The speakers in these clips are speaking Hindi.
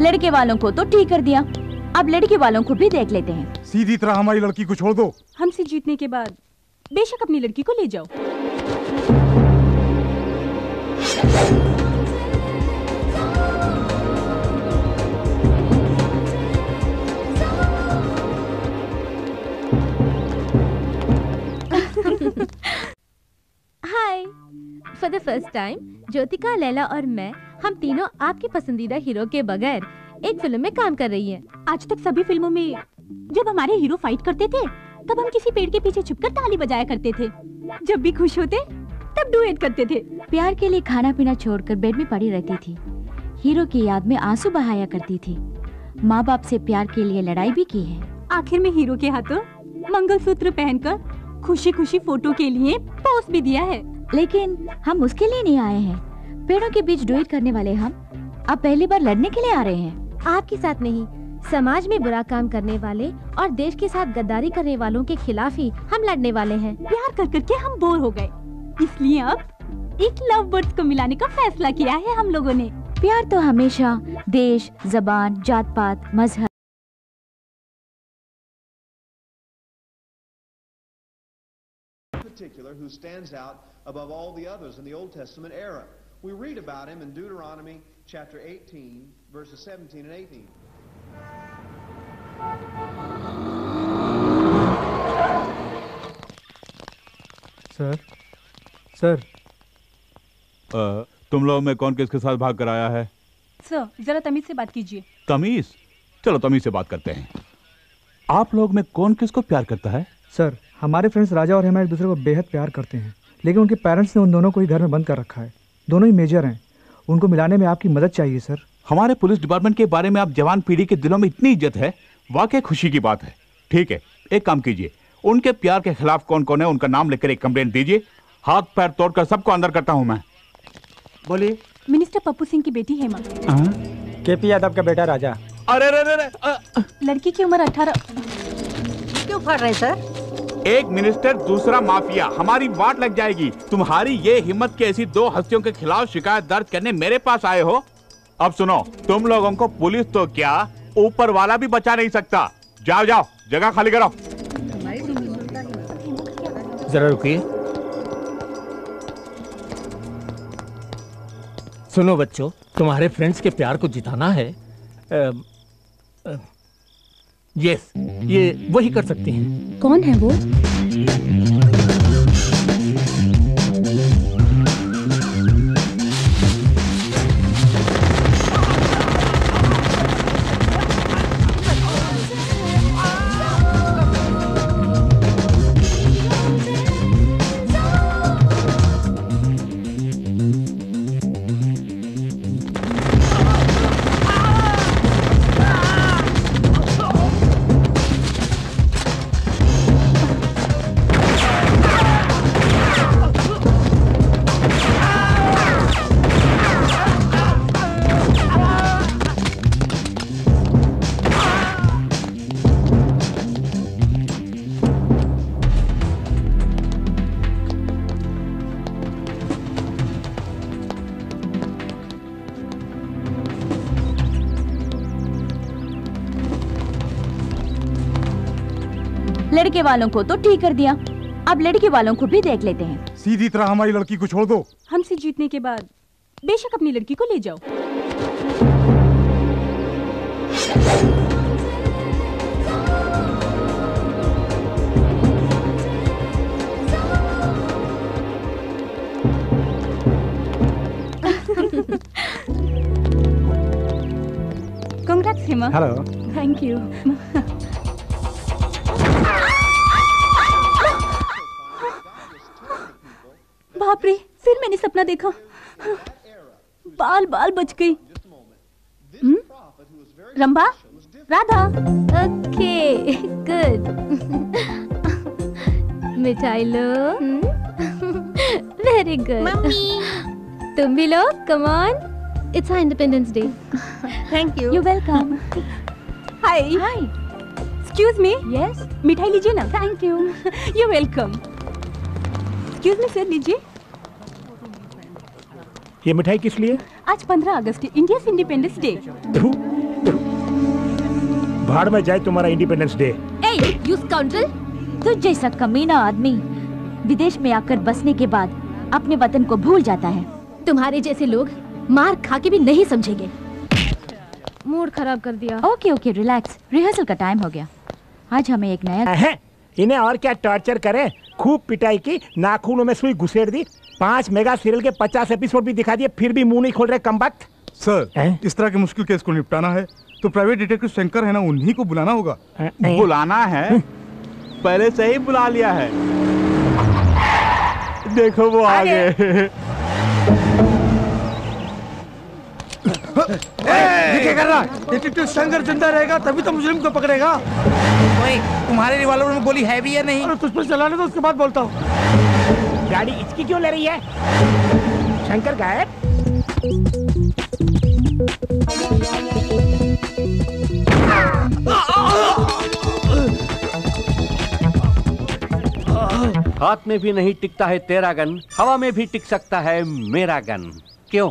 लड़के वालों को तो ठीक कर दिया, अब लड़की वालों को भी देख लेते हैं। सीधी तरह हमारी लड़की को छोड़ दो। हमसे जीतने के बाद बेशक अपनी लड़की को ले जाओ। Hi, for the first time Jyothika, Laila और मैं, हम तीनों आपके पसंदीदा हीरो के बगैर एक फिल्म में काम कर रही हैं। आज तक सभी फिल्मों में जब हमारे हीरो फाइट करते थे तब हम किसी पेड़ के पीछे छुपकर ताली बजाया करते थे। जब भी खुश होते तब डुएट करते थे। प्यार के लिए खाना पीना छोड़कर बेड में पड़ी रहती थी, हीरो की याद में आंसू बहाया करती थी, माँ बाप से प्यार के लिए लड़ाई भी की है। आखिर में हीरो के हाथों मंगलसूत्र पहनकर खुशी खुशी फोटो के लिए पोस्ट भी दिया है। लेकिन हम उसके लिए नहीं आए हैं। पेड़ों के बीच डुएट करने वाले हम अब पहली बार लड़ने के लिए आ रहे हैं। आपके साथ नहीं, समाज में बुरा काम करने वाले और देश के साथ गद्दारी करने वालों के खिलाफ ही हम लड़ने वाले हैं। प्यार कर करके हम बोर हो गए, इसलिए अब एक लव बर्ड्स को मिलाने का फैसला किया है हम लोगों ने। प्यार तो हमेशा देश, जबान, जात पात, मजहब who stands out above all the others in the Old Testament era. We read about him in Deuteronomy chapter 18 verses 17 and 18. Sir तुम लोगों में कौन किसके साथ भाग कर आया है? सर, जरा तमीज से बात कीजिए। तमीज? चलो तमीज से बात करते हैं। आप लोग में कौन किसको प्यार करता है? सर, हमारे फ्रेंड्स राजा और हेमा एक दूसरे को बेहद प्यार करते हैं, लेकिन उनके पेरेंट्स ने उन दोनों को ही घर में बंद कर रखा है। दोनों ही मेजर हैं, उनको मिलाने में आपकी मदद चाहिए सर। हमारे पुलिस डिपार्टमेंट के बारे में आप जवान पीढ़ी के दिलों में इतनी इज्जत है, वाकई खुशी की बात है। ठीक है, एक काम कीजिए, उनके प्यार के खिलाफ कौन कौन है उनका नाम लेकर एक कंप्लेंट दीजिए। हाथ पैर तोड़कर सबको अंदर करता हूँ मैं। बोलिए। मिनिस्टर पप्पू सिंह की बेटी हेमा। केपी यादव का बेटा राजा। अरे रे रे रे, लड़की की उम्र 18। क्यों फाड़ रहे सर? एक मिनिस्टर दूसरा माफिया, हमारी वाट लग जाएगी। तुम्हारी ये हिम्मत के ऐसी दो हस्तियों के खिलाफ शिकायत दर्ज करने मेरे पास आए हो? अब सुनो, तुम लोगों को पुलिस तो क्या ऊपर वाला भी बचा नहीं सकता। जाओ जाओ, जगह खाली करो। जरा रुकिए। सुनो बच्चों, तुम्हारे फ्रेंड्स के प्यार को जिताना है। यस, ये वही कर सकती हैं। कौन है वो? लड़के वालों को तो ठीक कर दिया, अब लड़की वालों को भी देख लेते हैं। सीधी तरह हमारी लड़की को छोड़ दो। हमसे जीतने के बाद बेशक अपनी लड़की को ले जाओ। Congrats, Hema. Hello. Thank you. बाप रे, फिर मैंने सपना देखा। बाल बाल बच गई। रंभा, राधा। Okay, good. मिठाई लो। Very good. तुम भी लो, come on. It's Independence Day. Thank you. You welcome. Hi. Hi. Excuse me. Yes. मिठाई लीजिए ना। Thank you. You welcome. Excuse me sir, लीजिए। ये मिठाई किस लिए? आज 15 अगस्त, इंडिया इंडिपेंडेंस डे। भाड़ में जाए तुम्हारा independence day. A, you scoundrel! तुझ जैसा कमीना आदमी विदेश में आकर बसने के बाद अपने वतन को भूल जाता है। तुम्हारे जैसे लोग मार खा के भी नहीं समझेंगे। मूड खराब कर दिया। ओके ओके रिलैक्स, रिहर्सल का टाइम हो गया। आज हमें एक नया इन्हें और क्या टॉर्चर करें। खूब पिटाई की, नाखूनों में सुई घुसेड़ दी, 5 मेगा सीरियल के 50 एपिसोड भी दिखा दिए, फिर भी मुंह नहीं खोल रहे कमबख्त। सर इस तरह के मुश्किल केस को निपटाना है तो प्राइवेट डिटेक्टिव शंकर है ना, उन्हीं को बुलाना होगा। बुलाना है? पहले से ही बुला लिया है। देखो वो आ गए। ये क्या कर रहा है? डिटेक्टिव शंकर जिंदा रहेगा तभी तो मुजरिम को पकड़ेगा। ओए, तुम्हारे रिवॉल्वर में गोली है भी या नहीं? अरे तुझ पर चलाने दो, उसके बाद बोलता हूँ। गाड़ी इसकी क्यों ले रही है? शंकर गायब। हाथ में भी नहीं टिकता है तेरा गन, हवा में भी टिक सकता है मेरा गन। क्यों?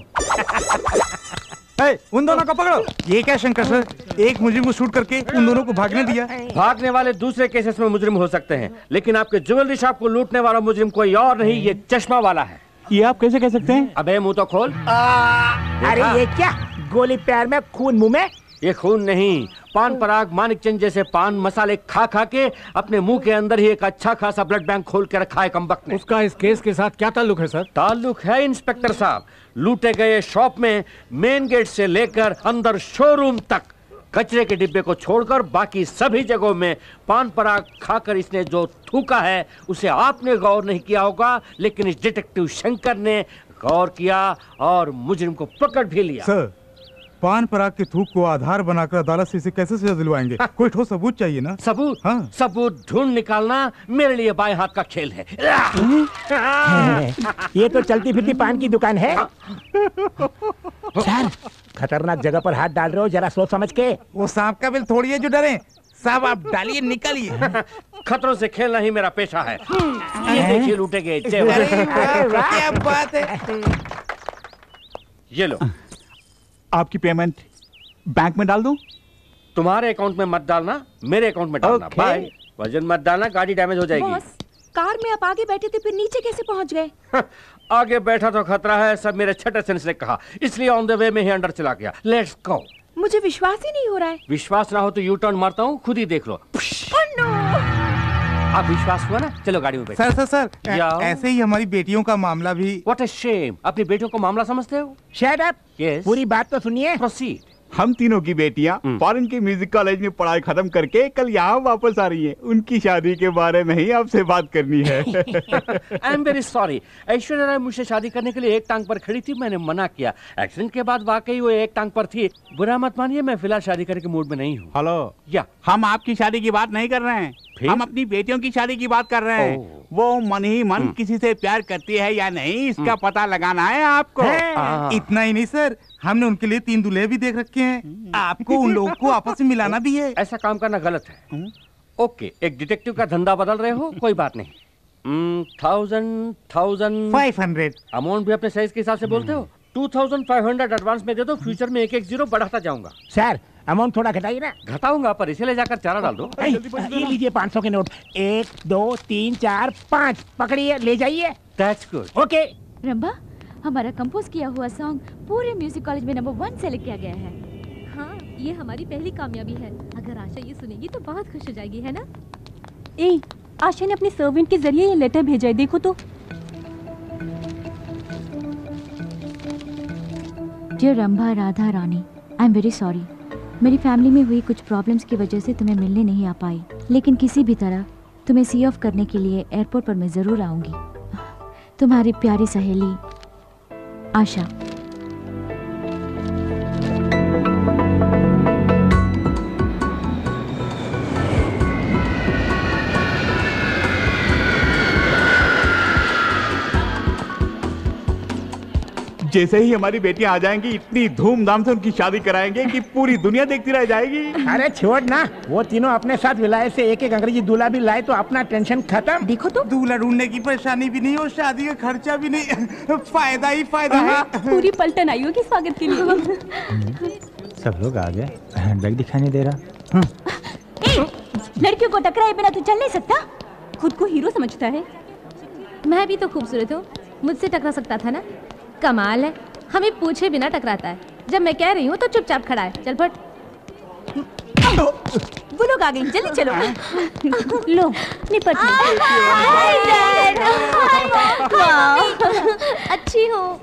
उन दोनों को पकड़ो। ये क्या शंकर सर, एक मुजरिम को शूट करके उन दोनों को भागने दिया। भागने वाले दूसरे केसेस में मुजरिम हो सकते हैं, लेकिन आपके ज्वेलरी शॉप को लूटने वाला मुजरिम कोई और नहीं, ये चश्मा वाला है। ये आप कैसे कह सकते हैं? अबे मुंह तो खोल। अरे ये क्या, गोली पैर में खून मुंह में? ये खून नहीं, पान पराग मानिकचंद जैसे पान मसाले खा खा के अपने मुंह के अंदर ही एक अच्छा खासा ब्लड बैंक खोल के रखा है कमबख्त ने। उसका इस केस के साथ क्या ताल्लुक है सर? ताल्लुक है इंस्पेक्टर साहब, लूटे गए शॉप में मेन गेट से लेकर अंदर शोरूम तक कचरे के डिब्बे को छोड़कर बाकी सभी जगहों में पान पराग खाकर इसने जो थूका है उसे आपने गौर नहीं किया होगा, लेकिन इस डिटेक्टिव शंकर ने गौर किया और मुजरिम को पकड़ भी लिया। सर, पान पराग के थूक को आधार बनाकर अदालत से इसे कैसे सजा दिलवाएंगे? कोई ठोस सबूत चाहिए ना। सबूत? हाँ। सबूत ढूंढ निकालना मेरे लिए बाएं हाथ का खेल है। ये तो चलती फिरती पान की दुकान है। सर, खतरनाक जगह पर हाथ डाल रहे हो, जरा सोच समझ के। वो सांप का बिल थोड़ी है जो डरे। साहब आप डालिए, निकलिए। खतरों से खेलना ही मेरा पेशा है। ये देखिए लूटे गए जेवर। क्या बात है। ये लो, आपकी पेमेंट बैंक में डाल दूं? तुम्हारे अकाउंट में मत डालना, मेरे अकाउंट में डालना। बाय। वजन मत डालना, गाड़ी डैमेज हो जाएगी। बॉस, कार में आप आगे बैठे थे, फिर नीचे कैसे पहुंच गए? आगे बैठा तो खतरा है, सब मेरे छठे सेंस ने कहा, इसलिए ऑन द वे में ही अंदर चला गया। Let's go. मुझे विश्वास ही नहीं हो रहा है। विश्वास ना हो तो यू टर्न मारता हूँ, खुद ही देख लो। अब विश्वास हुआ ना, चलो गाड़ी में बैठो। सर सर सर, ऐसे ही हमारी बेटियों का मामला भी। व्हाट अ शेम, अपनी बेटियों को मामला समझते हो? Shut up. यस, पूरी बात तो सुनिए। प्रोसीड। हम तीनों की बेटियां फॉरेन के म्यूजिक कॉलेज में पढ़ाई खत्म करके कल यहाँ वापस आ रही हैं। उनकी शादी के बारे में ही आपसे बात करनी है। I am very sorry, Aishwarya Rai मुझसे शादी करने के लिए एक टांग पर खड़ी थी, मैंने मना किया। एक्सीडेंट के बाद वाकई वो एक टांग पर थी। बुरा मत मानिए, मैं फिलहाल शादी करने के मूड में नहीं हूँ। हेलो, या हम आपकी शादी की बात नहीं कर रहे हैं, हम अपनी बेटियों की शादी की बात कर रहे हैं। वो मन ही मन किसी से प्यार करती है या नहीं, इसका पता लगाना है आपको। इतना ही नहीं सर, हमने उनके लिए 3 दूल्हे भी देख रखे हैं। आपको उन लोगों को आपस में मिलाना भी है। ऐसा काम करना गलत है। ओके, एक डिटेक्टिव का धंधा बदल रहे हो, कोई बात नहीं। 500 अमाउंट भी अपने साइज के हिसाब से बोलते हो। 2500 एडवांस में दे दो, फ्यूचर में 1-1 जीरो बढ़ाता जाऊंगा। सर, अमाउंट थोड़ा घटाइए ना। घटाऊंगा, पर इसे ले जाकर चारा डाल दो। ये लीजिए 500 के नोट। 1 2 3 4 5 पकड़िए, ले जाइए। That's good. ओके। रंभा, हमारा कंपोज किया हुआ सॉन्ग पूरे म्यूजिक कॉलेज में नंबर 1 सेलेक्ट किया गया है। हाँ, ये हमारी पहली कामयाबी है। अगर आशा ये सुनेगी तो बहुत खुश हो जाएगी, है ना? ए, आशा ने अपने सर्वेंट के जरिए ये लेटर भेजा है, देखो तो। Dear Rambha Radha Rani, I am very sorry. मेरी फैमिली में हुई कुछ प्रॉब्लम्स की वजह से तुम्हें मिलने नहीं आ पाई, लेकिन किसी भी तरह तुम्हें सी ऑफ करने के लिए एयरपोर्ट पर मैं ज़रूर आऊँगी। तुम्हारी प्यारी सहेली आशा। जैसे ही हमारी बेटियां आ जाएंगी, इतनी धूमधाम से उनकी शादी कराएंगे कि पूरी दुनिया देखती रह जाएगी। अरे छोड़ ना, वो तीनों अपने साथ विलायत से एक अंग्रेजी दूल्हा भी लाए तो अपना टेंशन खत्म। देखो तो, दूल्हा ढूंढने की परेशानी भी नहीं और शादी का खर्चा भी नहीं। फायदा ही फायदा है। पूरी पलटन आई होगी स्वागत के लिए। सब लोग आ गए, हैंडबैग दिखाई नहीं दे रहा। लड़कियों को टकराए बिना तू चल नहीं सकता? खुद को हीरो समझता है। मैं भी तो खूबसूरत हूँ, मुझसे टकरा सकता था ना। कमाल है, हमें पूछे बिना टकराता है। जब मैं कह रही हूँ तो चुपचाप खड़ा है। चल फट। वो लोग आ गए, जल्दी चलो। लो निपट अच्छी हो।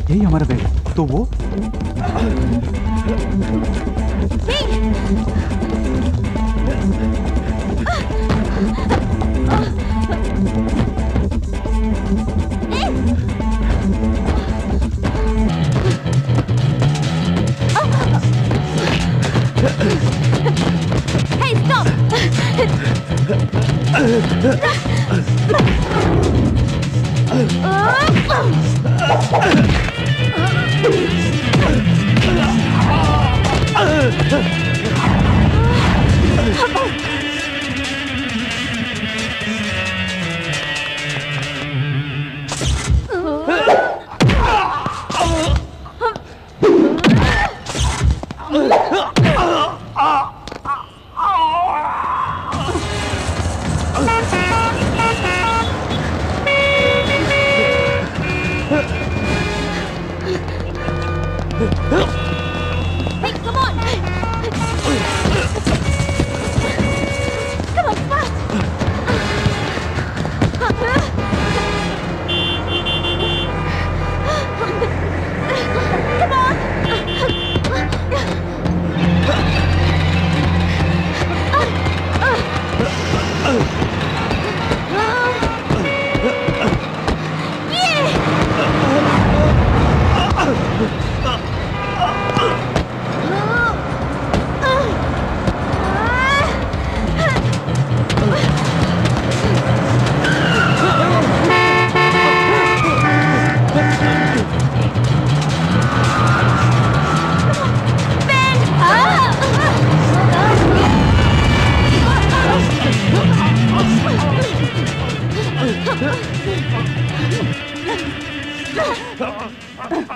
यही हमारा बैग है। तो वो Hey, stop!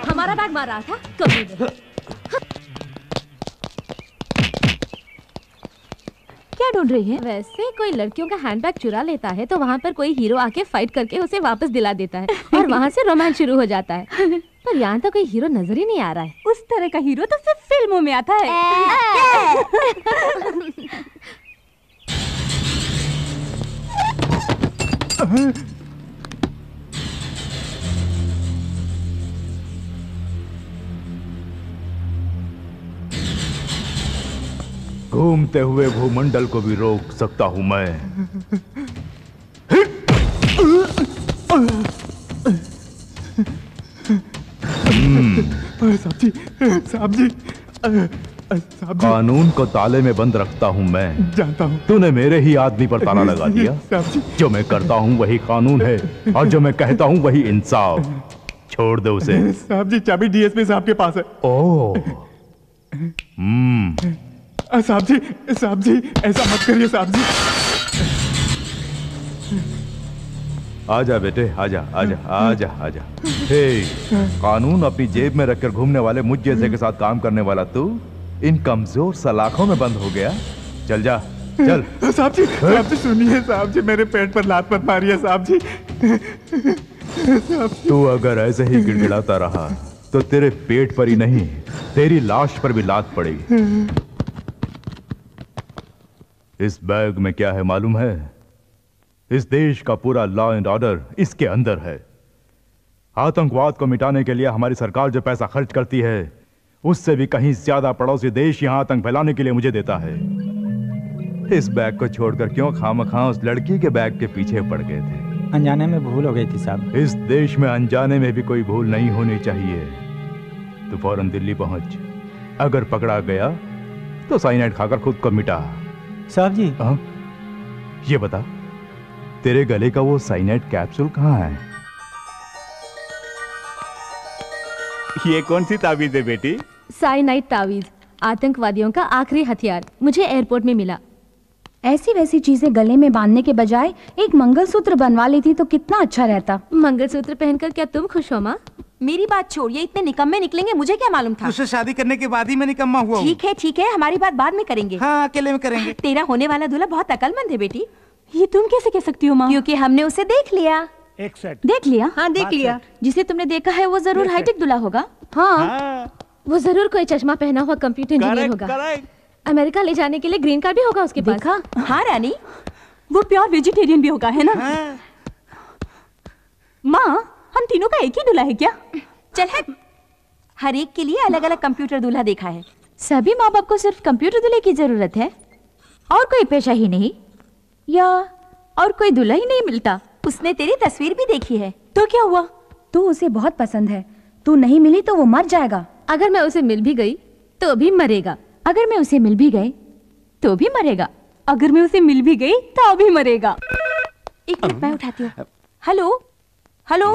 हमारा बैग मार रहा था कभी नहीं। क्या ढूंढ रही है? वैसे कोई लड़कियों का हैंडबैग चुरा लेता है तो वहाँ पर कोई हीरो आके फाइट करके उसे वापस दिला देता है और वहाँ से रोमांस शुरू हो जाता है। पर यहाँ तो कोई हीरो नजर ही नहीं आ रहा है। उस तरह का हीरो तो सिर्फ फिल्मों में आता है। घूमते हुए भूमंडल को भी रोक सकता हूं मैं। साहब जी, साहब जी, कानून को ताले में बंद रखता हूं मैं। जानता हूं। तूने मेरे ही आदमी पर ताला लगा दिया। साहब जी, जो मैं करता हूं वही कानून है और जो मैं कहता हूं वही इंसाफ। छोड़ दे उसे। साहब जी, चाबी डीएसपी साहब के पास है। ओह, साहब जी, ऐसा मत करिए साहब जी। आजा बेटे, आजा आजा आजा आजा। हे, कानून अपनी जेब में रखकर घूमने वाले मुझ जैसे के साथ काम करने वाला तू इन कमजोर सलाखों में बंद हो गया। चल जा, चल। साहब जी सुनिए साहब जी, मेरे पेट पर लात मत मारिए साहब जी। तू अगर ऐसे ही गिड़गिड़ाता रहा तो तेरे पेट पर ही नहीं, तेरी लाश पर भी लात पड़ेगी। इस बैग में क्या है मालूम है? इस देश का पूरा लॉ एंड ऑर्डर इसके अंदर है। आतंकवाद को मिटाने के लिए हमारी सरकार जो पैसा खर्च करती है उससे भी कहीं ज्यादा पड़ोसी देश यहां आतंक फैलाने के लिए मुझे देता है। इस बैग को छोड़कर क्यों खामखा उस लड़की के बैग के पीछे पड़ गए थे? अनजाने में भूल हो गई थी साहब। इस देश में अनजाने में भी कोई भूल नहीं होनी चाहिए। तो फौरन दिल्ली पहुंच, अगर पकड़ा गया तो साइनाइड खाकर खुद को मिटा। साहब जी, ये बता, तेरे गले का वो साइनाइड कैप्सूल कहाँ है? ये कौन सी ताबीज है बेटी? साइनाइड तावीज, आतंकवादियों का आखिरी हथियार, मुझे एयरपोर्ट में मिला। ऐसी वैसी चीजें गले में बांधने के बजाय एक मंगलसूत्र बनवा लेती तो कितना अच्छा रहता। मंगलसूत्र पहनकर क्या तुम खुश हो माँ? मेरी बात छोड़, ये इतने निकम्मे निकलेंगे मुझे क्या मालूम था। तुझसे शादी करने के बाद ही मैं निकम्मा हुआ हूँ। ठीक है, हमारी बात बाद में करेंगे। हाँ, अकेले में करेंगे। तेरा होने वाला दूल्हा बहुत अकलमंद है बेटी। ये तुम कैसे कह सकती हो माँ? क्योंकि हमने उसे देख लिया। एक सेट देख लिया? हाँ, देख लिया। जिसे तुमने देखा है वो जरूर हाईटेक दूल्हा होगा। हाँ, वो जरूर कोई चश्मा पहना हुआ कंप्यूटर इंजीनियर होगा। अमेरिका ले जाने के लिए ग्रीन कार्ड भी होगा उसके पास। देखा? हाँ रानी, वो प्योर वेजिटेरियन भी होगा, है ना? माँ, हम तीनों का एक ही दूल्हा है क्या? चल हट, हर एक के लिए अलग अलग कंप्यूटर दूल्हा देखा है। सभी माँ बाप को सिर्फ कंप्यूटर दूल्हे की जरूरत है और कोई पेशा ही नहीं, या और कोई दूल्हा ही नहीं मिलता? उसने तेरी तस्वीर भी देखी है। तो क्या हुआ? तू उसे बहुत पसंद है, तू नहीं मिली तो वो मर जाएगा। अगर मैं उसे मिल भी गई तो भी मरेगा। अगर मैं उसे मिल भी गई तो भी मरेगा। अगर मैं उसे मिल भी गई तो भी मरेगा। एक मिनट, मैं उठाती हूँ। हेलो हेलो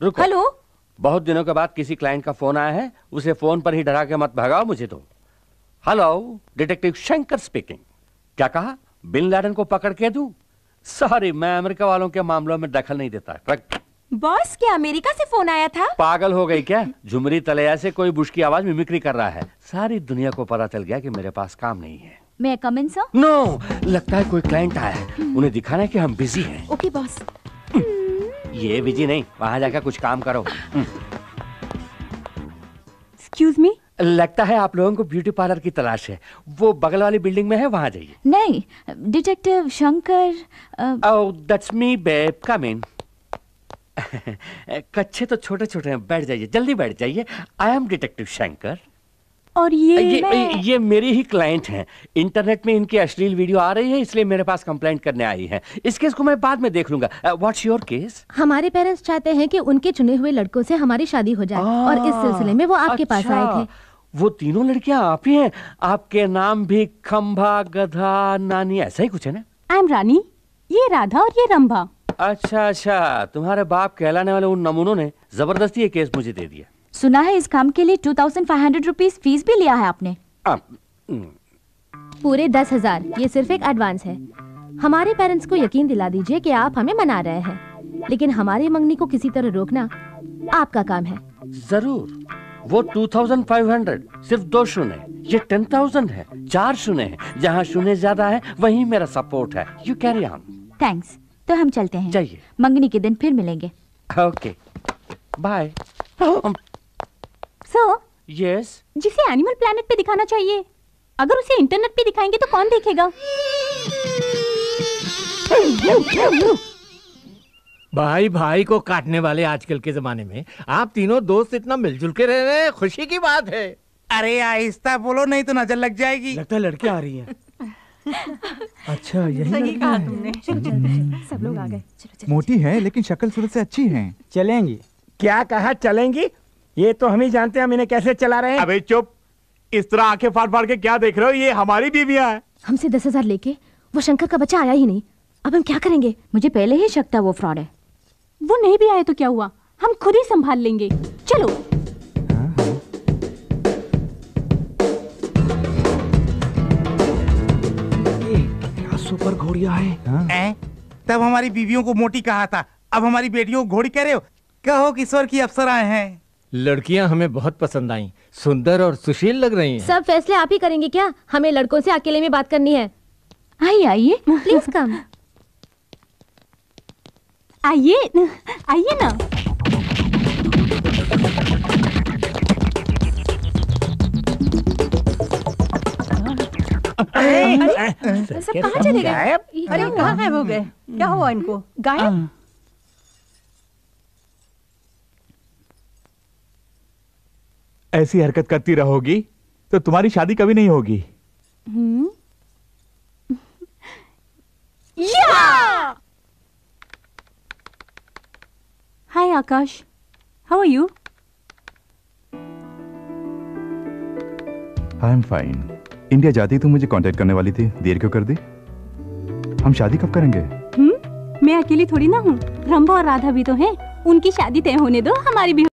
रुको। हेलो, बहुत दिनों के बाद किसी क्लाइंट का फोन आया है, उसे फोन पर ही डरा के मत भगाओ मुझे तो। Hello, detective Shankar speaking. क्या कहा? बिन लादेन को पकड़ के दूं? सॉरी, मैं अमेरिका वालों के मामलों में दखल नहीं देता। बॉस, क्या अमेरिका से फोन आया था? पागल हो गई क्या? झुमरी तलैया से कोई बुश की आवाज मिमिक्री कर रहा है। सारी दुनिया को पता चल गया कि मेरे पास काम नहीं है। मैं कम इन सर? नो, लगता है कोई क्लाइंट आया है, उन्हें दिखाना है कि हम बिजी हैं। Okay boss. ये बिजी नहीं, वहां जाकर कुछ काम करो। एक्सक्यूज मी, लगता है आप लोगों को ब्यूटी पार्लर की तलाश है। वो बगल वाली बिल्डिंग में है, वहां जाइए। नहीं, detective Shankar. Oh, that's me babe, come in. कच्चे तो छोटे छोटे हैं, बैठ जाइए, जल्दी बैठ जाइए। I am detective Shankar. और ये मेरी ही क्लाइंट हैं। इंटरनेट में इनकी अश्लील वीडियो आ रही है, इसलिए मेरे पास कंप्लेंट करने आई है। इस केस को मैं बाद में देख लूंगा। What's your case? हमारे पेरेंट्स चाहते हैं कि उनके चुने हुए लड़कों से हमारी शादी हो जाए और इस सिलसिले में वो आपके पास आए थे। वो तीनों लड़कियां आप ही हैं? आपके नाम भी खंभा, गधा, नानी, ऐसा ही कुछ है ना? आई एम रानी, ये राधा और ये रंभा। अच्छा, तुम्हारे बाप कहलाने वाले उन नमूनों ने जबरदस्ती ये केस मुझे दे दिया। सुना है इस काम के लिए 2500 रुपीज फीस भी लिया है आपने? पूरे 10,000। ये सिर्फ एक एडवांस है। हमारे पेरेंट्स को यकीन दिला दीजिए कि आप हमें मना रहे हैं, लेकिन हमारी मंगनी को किसी तरह रोकना आपका काम है। जरूर। वो 2500, सिर्फ 2 शून्य। ये 10,000 है, 4 शून्य है। जहाँ शून्य ज्यादा है वहीं मेरा सपोर्ट है। You carry on. थैंक्स। तो हम चलते हैं। जाइए। मंगनी के दिन फिर मिलेंगे। Okay, bye. Sir, yes. जिसे एनिमल प्लैनेट पे दिखाना चाहिए, अगर उसे इंटरनेट पे दिखाएंगे तो कौन देखेगा? भाई भाई को काटने वाले आजकल के जमाने में आप तीनों दोस्त इतना मिलजुल के रह रहे हैं, खुशी की बात है। अरे आहिस्ता बोलो, नहीं तो नजर लग जाएगी। लगता है लड़कियां आ रही हैं। अच्छा, यही सही कहा लड़कियां तुमने। सब लोग आ गए। मोटी है लेकिन शक्ल सूरत से अच्छी है। चलेंगी? क्या कहा चलेंगी? ये तो हम ही जानते हैं हम इन्हें कैसे चला रहे हैं। अबे चुप, इस तरह आंखें फाड़ फाड़ के क्या देख रहे हो? ये हमारी बीवियां हैं। हमसे 10,000 लेके वो शंकर का बच्चा आया ही नहीं, अब हम क्या करेंगे? मुझे पहले ही शक था वो फ्रॉड है। वो नहीं भी आए तो क्या हुआ, हम खुद ही संभाल लेंगे। चलो। क्या सुपर घोड़िया है। तब हमारी बीवियों को मोटी कहा था, अब हमारी बेटियों को घोड़ी कह रहे हो? कहो किशोर की अप्सराएं हैं। लड़कियां हमें बहुत पसंद आईं, सुंदर और सुशील लग रही हैं। सब फैसले आप ही करेंगे क्या? हमें लड़कों से अकेले में बात करनी है। आइए आइए, प्लीज कम। आइए आइए ना। सब कहाँ चले गए? अरे कहाँ गायब हो गए? क्या हुआ इनको? गायब? ऐसी हरकत करती रहोगी तो तुम्हारी शादी कभी नहीं होगी। Hi Akash, how are you? I am fine. India जाती तो मुझे कांटेक्ट करने वाली थी, देर क्यों कर दी? हम शादी कब करेंगे? मैं अकेली थोड़ी ना हूँ, रंभा और राधा भी तो हैं। उनकी शादी तय होने दो, हमारी भी।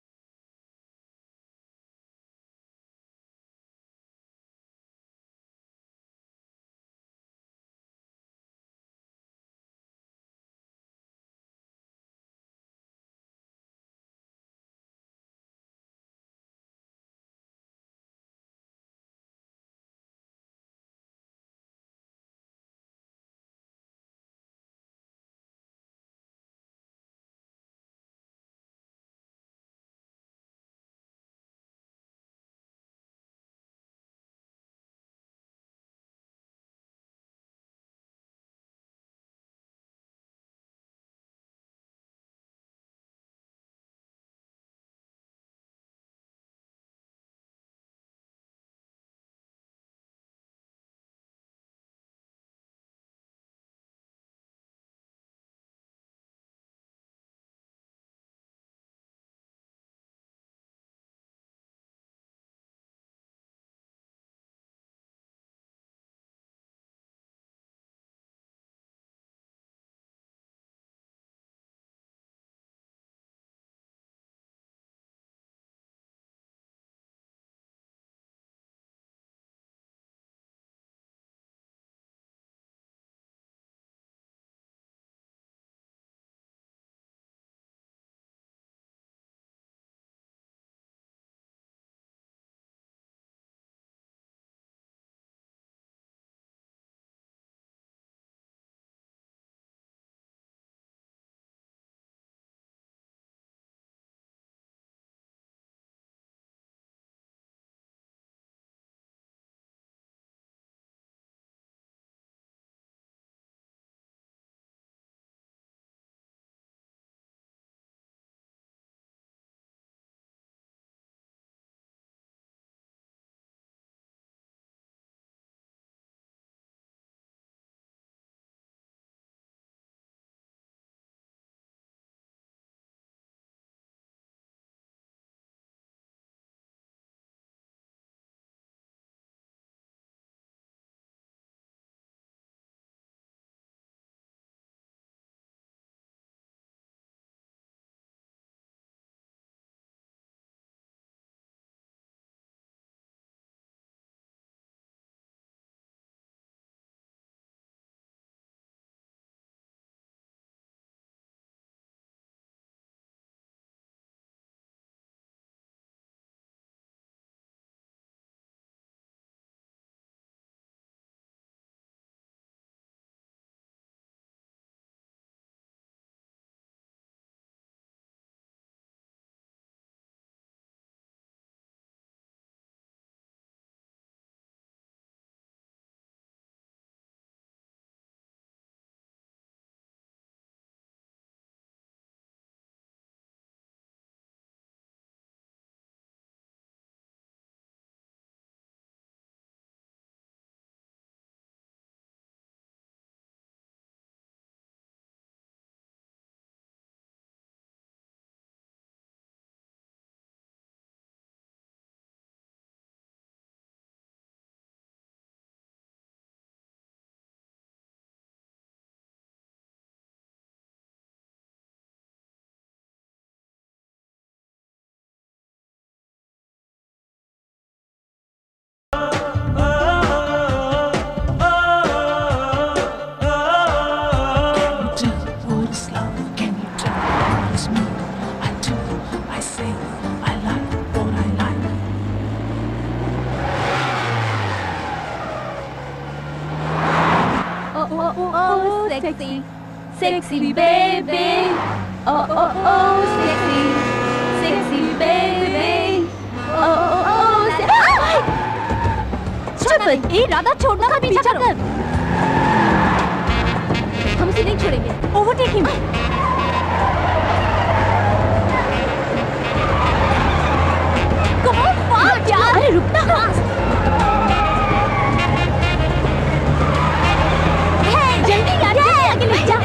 sexy, sexy baby. Oh, oh, oh, sexy, sexy baby. Oh, oh, oh, sexy. ए राधा छोड़ना मत, पीछा कर। हम उसे नहीं छोड़ेंगे। Overtake him. Come on fast यार। अरे रुकना फास्ट। जल्दी यार, आगे ले जा।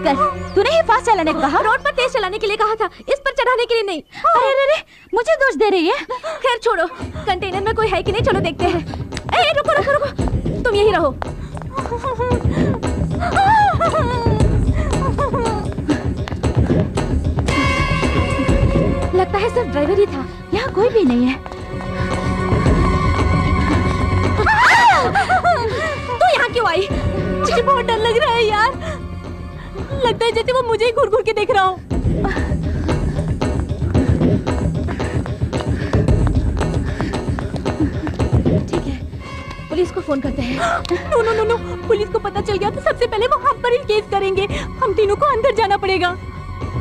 कर। तूने ही फास्ट चलाने को कहा। रोड पर तेज चलाने के लिए कहा था, इस पर चढ़ाने के लिए नहीं। अरे अरे अरे, मुझे दोष दे रही है। खैर छोड़ो, कंटेनर में कोई है कि नहीं, चलो देखते हैं। ए रुको रुको रुको, तुम यही रहो। लगता है सिर्फ ड्राइवर ही था, यहाँ कोई भी नहीं है। तू यहाँ क्यों आई? मुझे बहुत डर लग रहा है यार, लगता है जैसे वो मुझे ही घूर घूर के देख रहा हो। ठीक है, पुलिस को फोन करते हैं। No no no no, police को पता चल गया तो सबसे पहले वो हम पर ही केस करेंगे। हम तीनों को अंदर जाना पड़ेगा,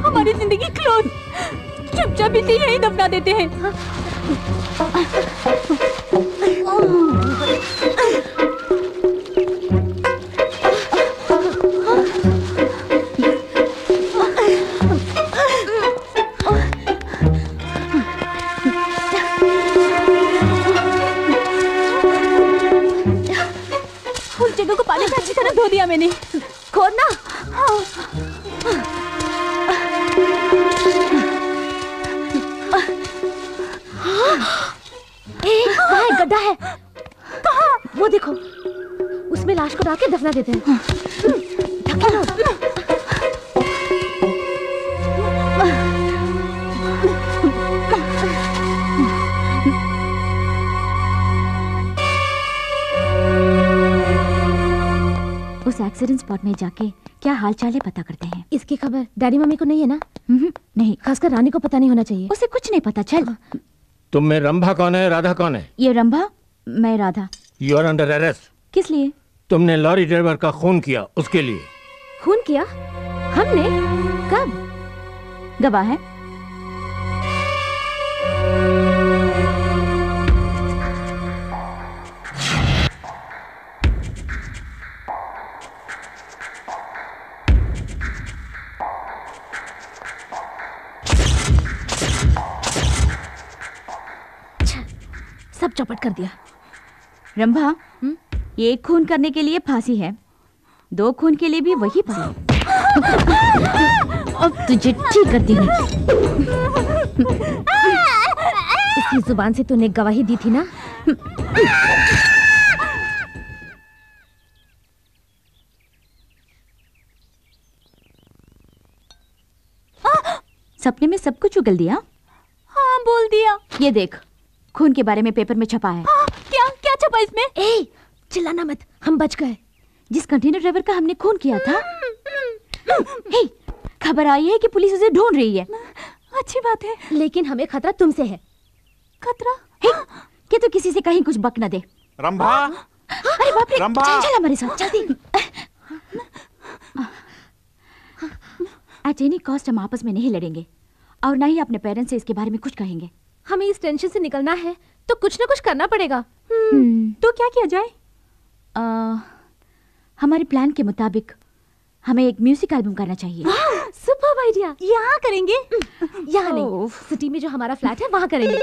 हमारी जिंदगी क्लोज। चुपचाप इसे यहीं दफना देते हैं। उस जगह को पानी से अच्छी तरह धो दिया मैंने। खोदना। वहाँ एक गड्ढा है। कहाँ? वो देखो, उसमें लाश को डाल के दफना देते हैं। ढकेलो। उस एक्सीडेंट स्पॉट में जाके क्या हाल चाल है पता करते हैं। इसकी खबर डैडी मम्मी को नहीं है ना? नहीं, खासकर रानी को पता नहीं होना चाहिए। उसे कुछ नहीं पता। चल। तुम में रंभा कौन है, राधा कौन है? ये रंभा, मैं Radha. You are under arrest. किस लिए? तुमने लॉरी ड्राइवर का खून किया, उसके लिए। खून किया? हमने? कब? गवाह है। सब चौपट कर दिया। रंभा, एक खून करने के लिए फांसी है, 2 खून के लिए भी वही फांसी। अब तुझे ठीक करती हूँ। इसकी जुबान से तूने गवाही दी थी ना? सपने में सब कुछ उगल दिया। हाँ, बोल दिया। ये देख, खून के बारे में पेपर में छपा है। क्या क्या छपा इसमें? ए, चिल्लाना मत, हम बच गए। जिस कंटेनर ड्राइवर का हमने खून किया था। हे, खबर आई है कि पुलिस उसे ढूंढ रही है। अच्छी बात है, लेकिन हमें खतरा तुमसे है। खतरा? हे, कि तू किसी से कहीं कुछ बक न दे। रंभा, अरे बाप रे, रंभा, चल हमारे साथ, जल्दी। एट एनी कॉस्ट हम आपस में नहीं लड़ेंगे और ना ही अपने पेरेंट्स से इसके बारे में कुछ कहेंगे। हमें इस टेंशन से निकलना है तो कुछ ना कुछ करना पड़ेगा। तो क्या किया जाए? हमारे प्लान के मुताबिक हमें एक म्यूजिक एल्बम करना चाहिए। Superb idea. यहाँ करेंगे? यहाँ नहीं, सिटी में जो हमारा फ्लैट है वहाँ करेंगे।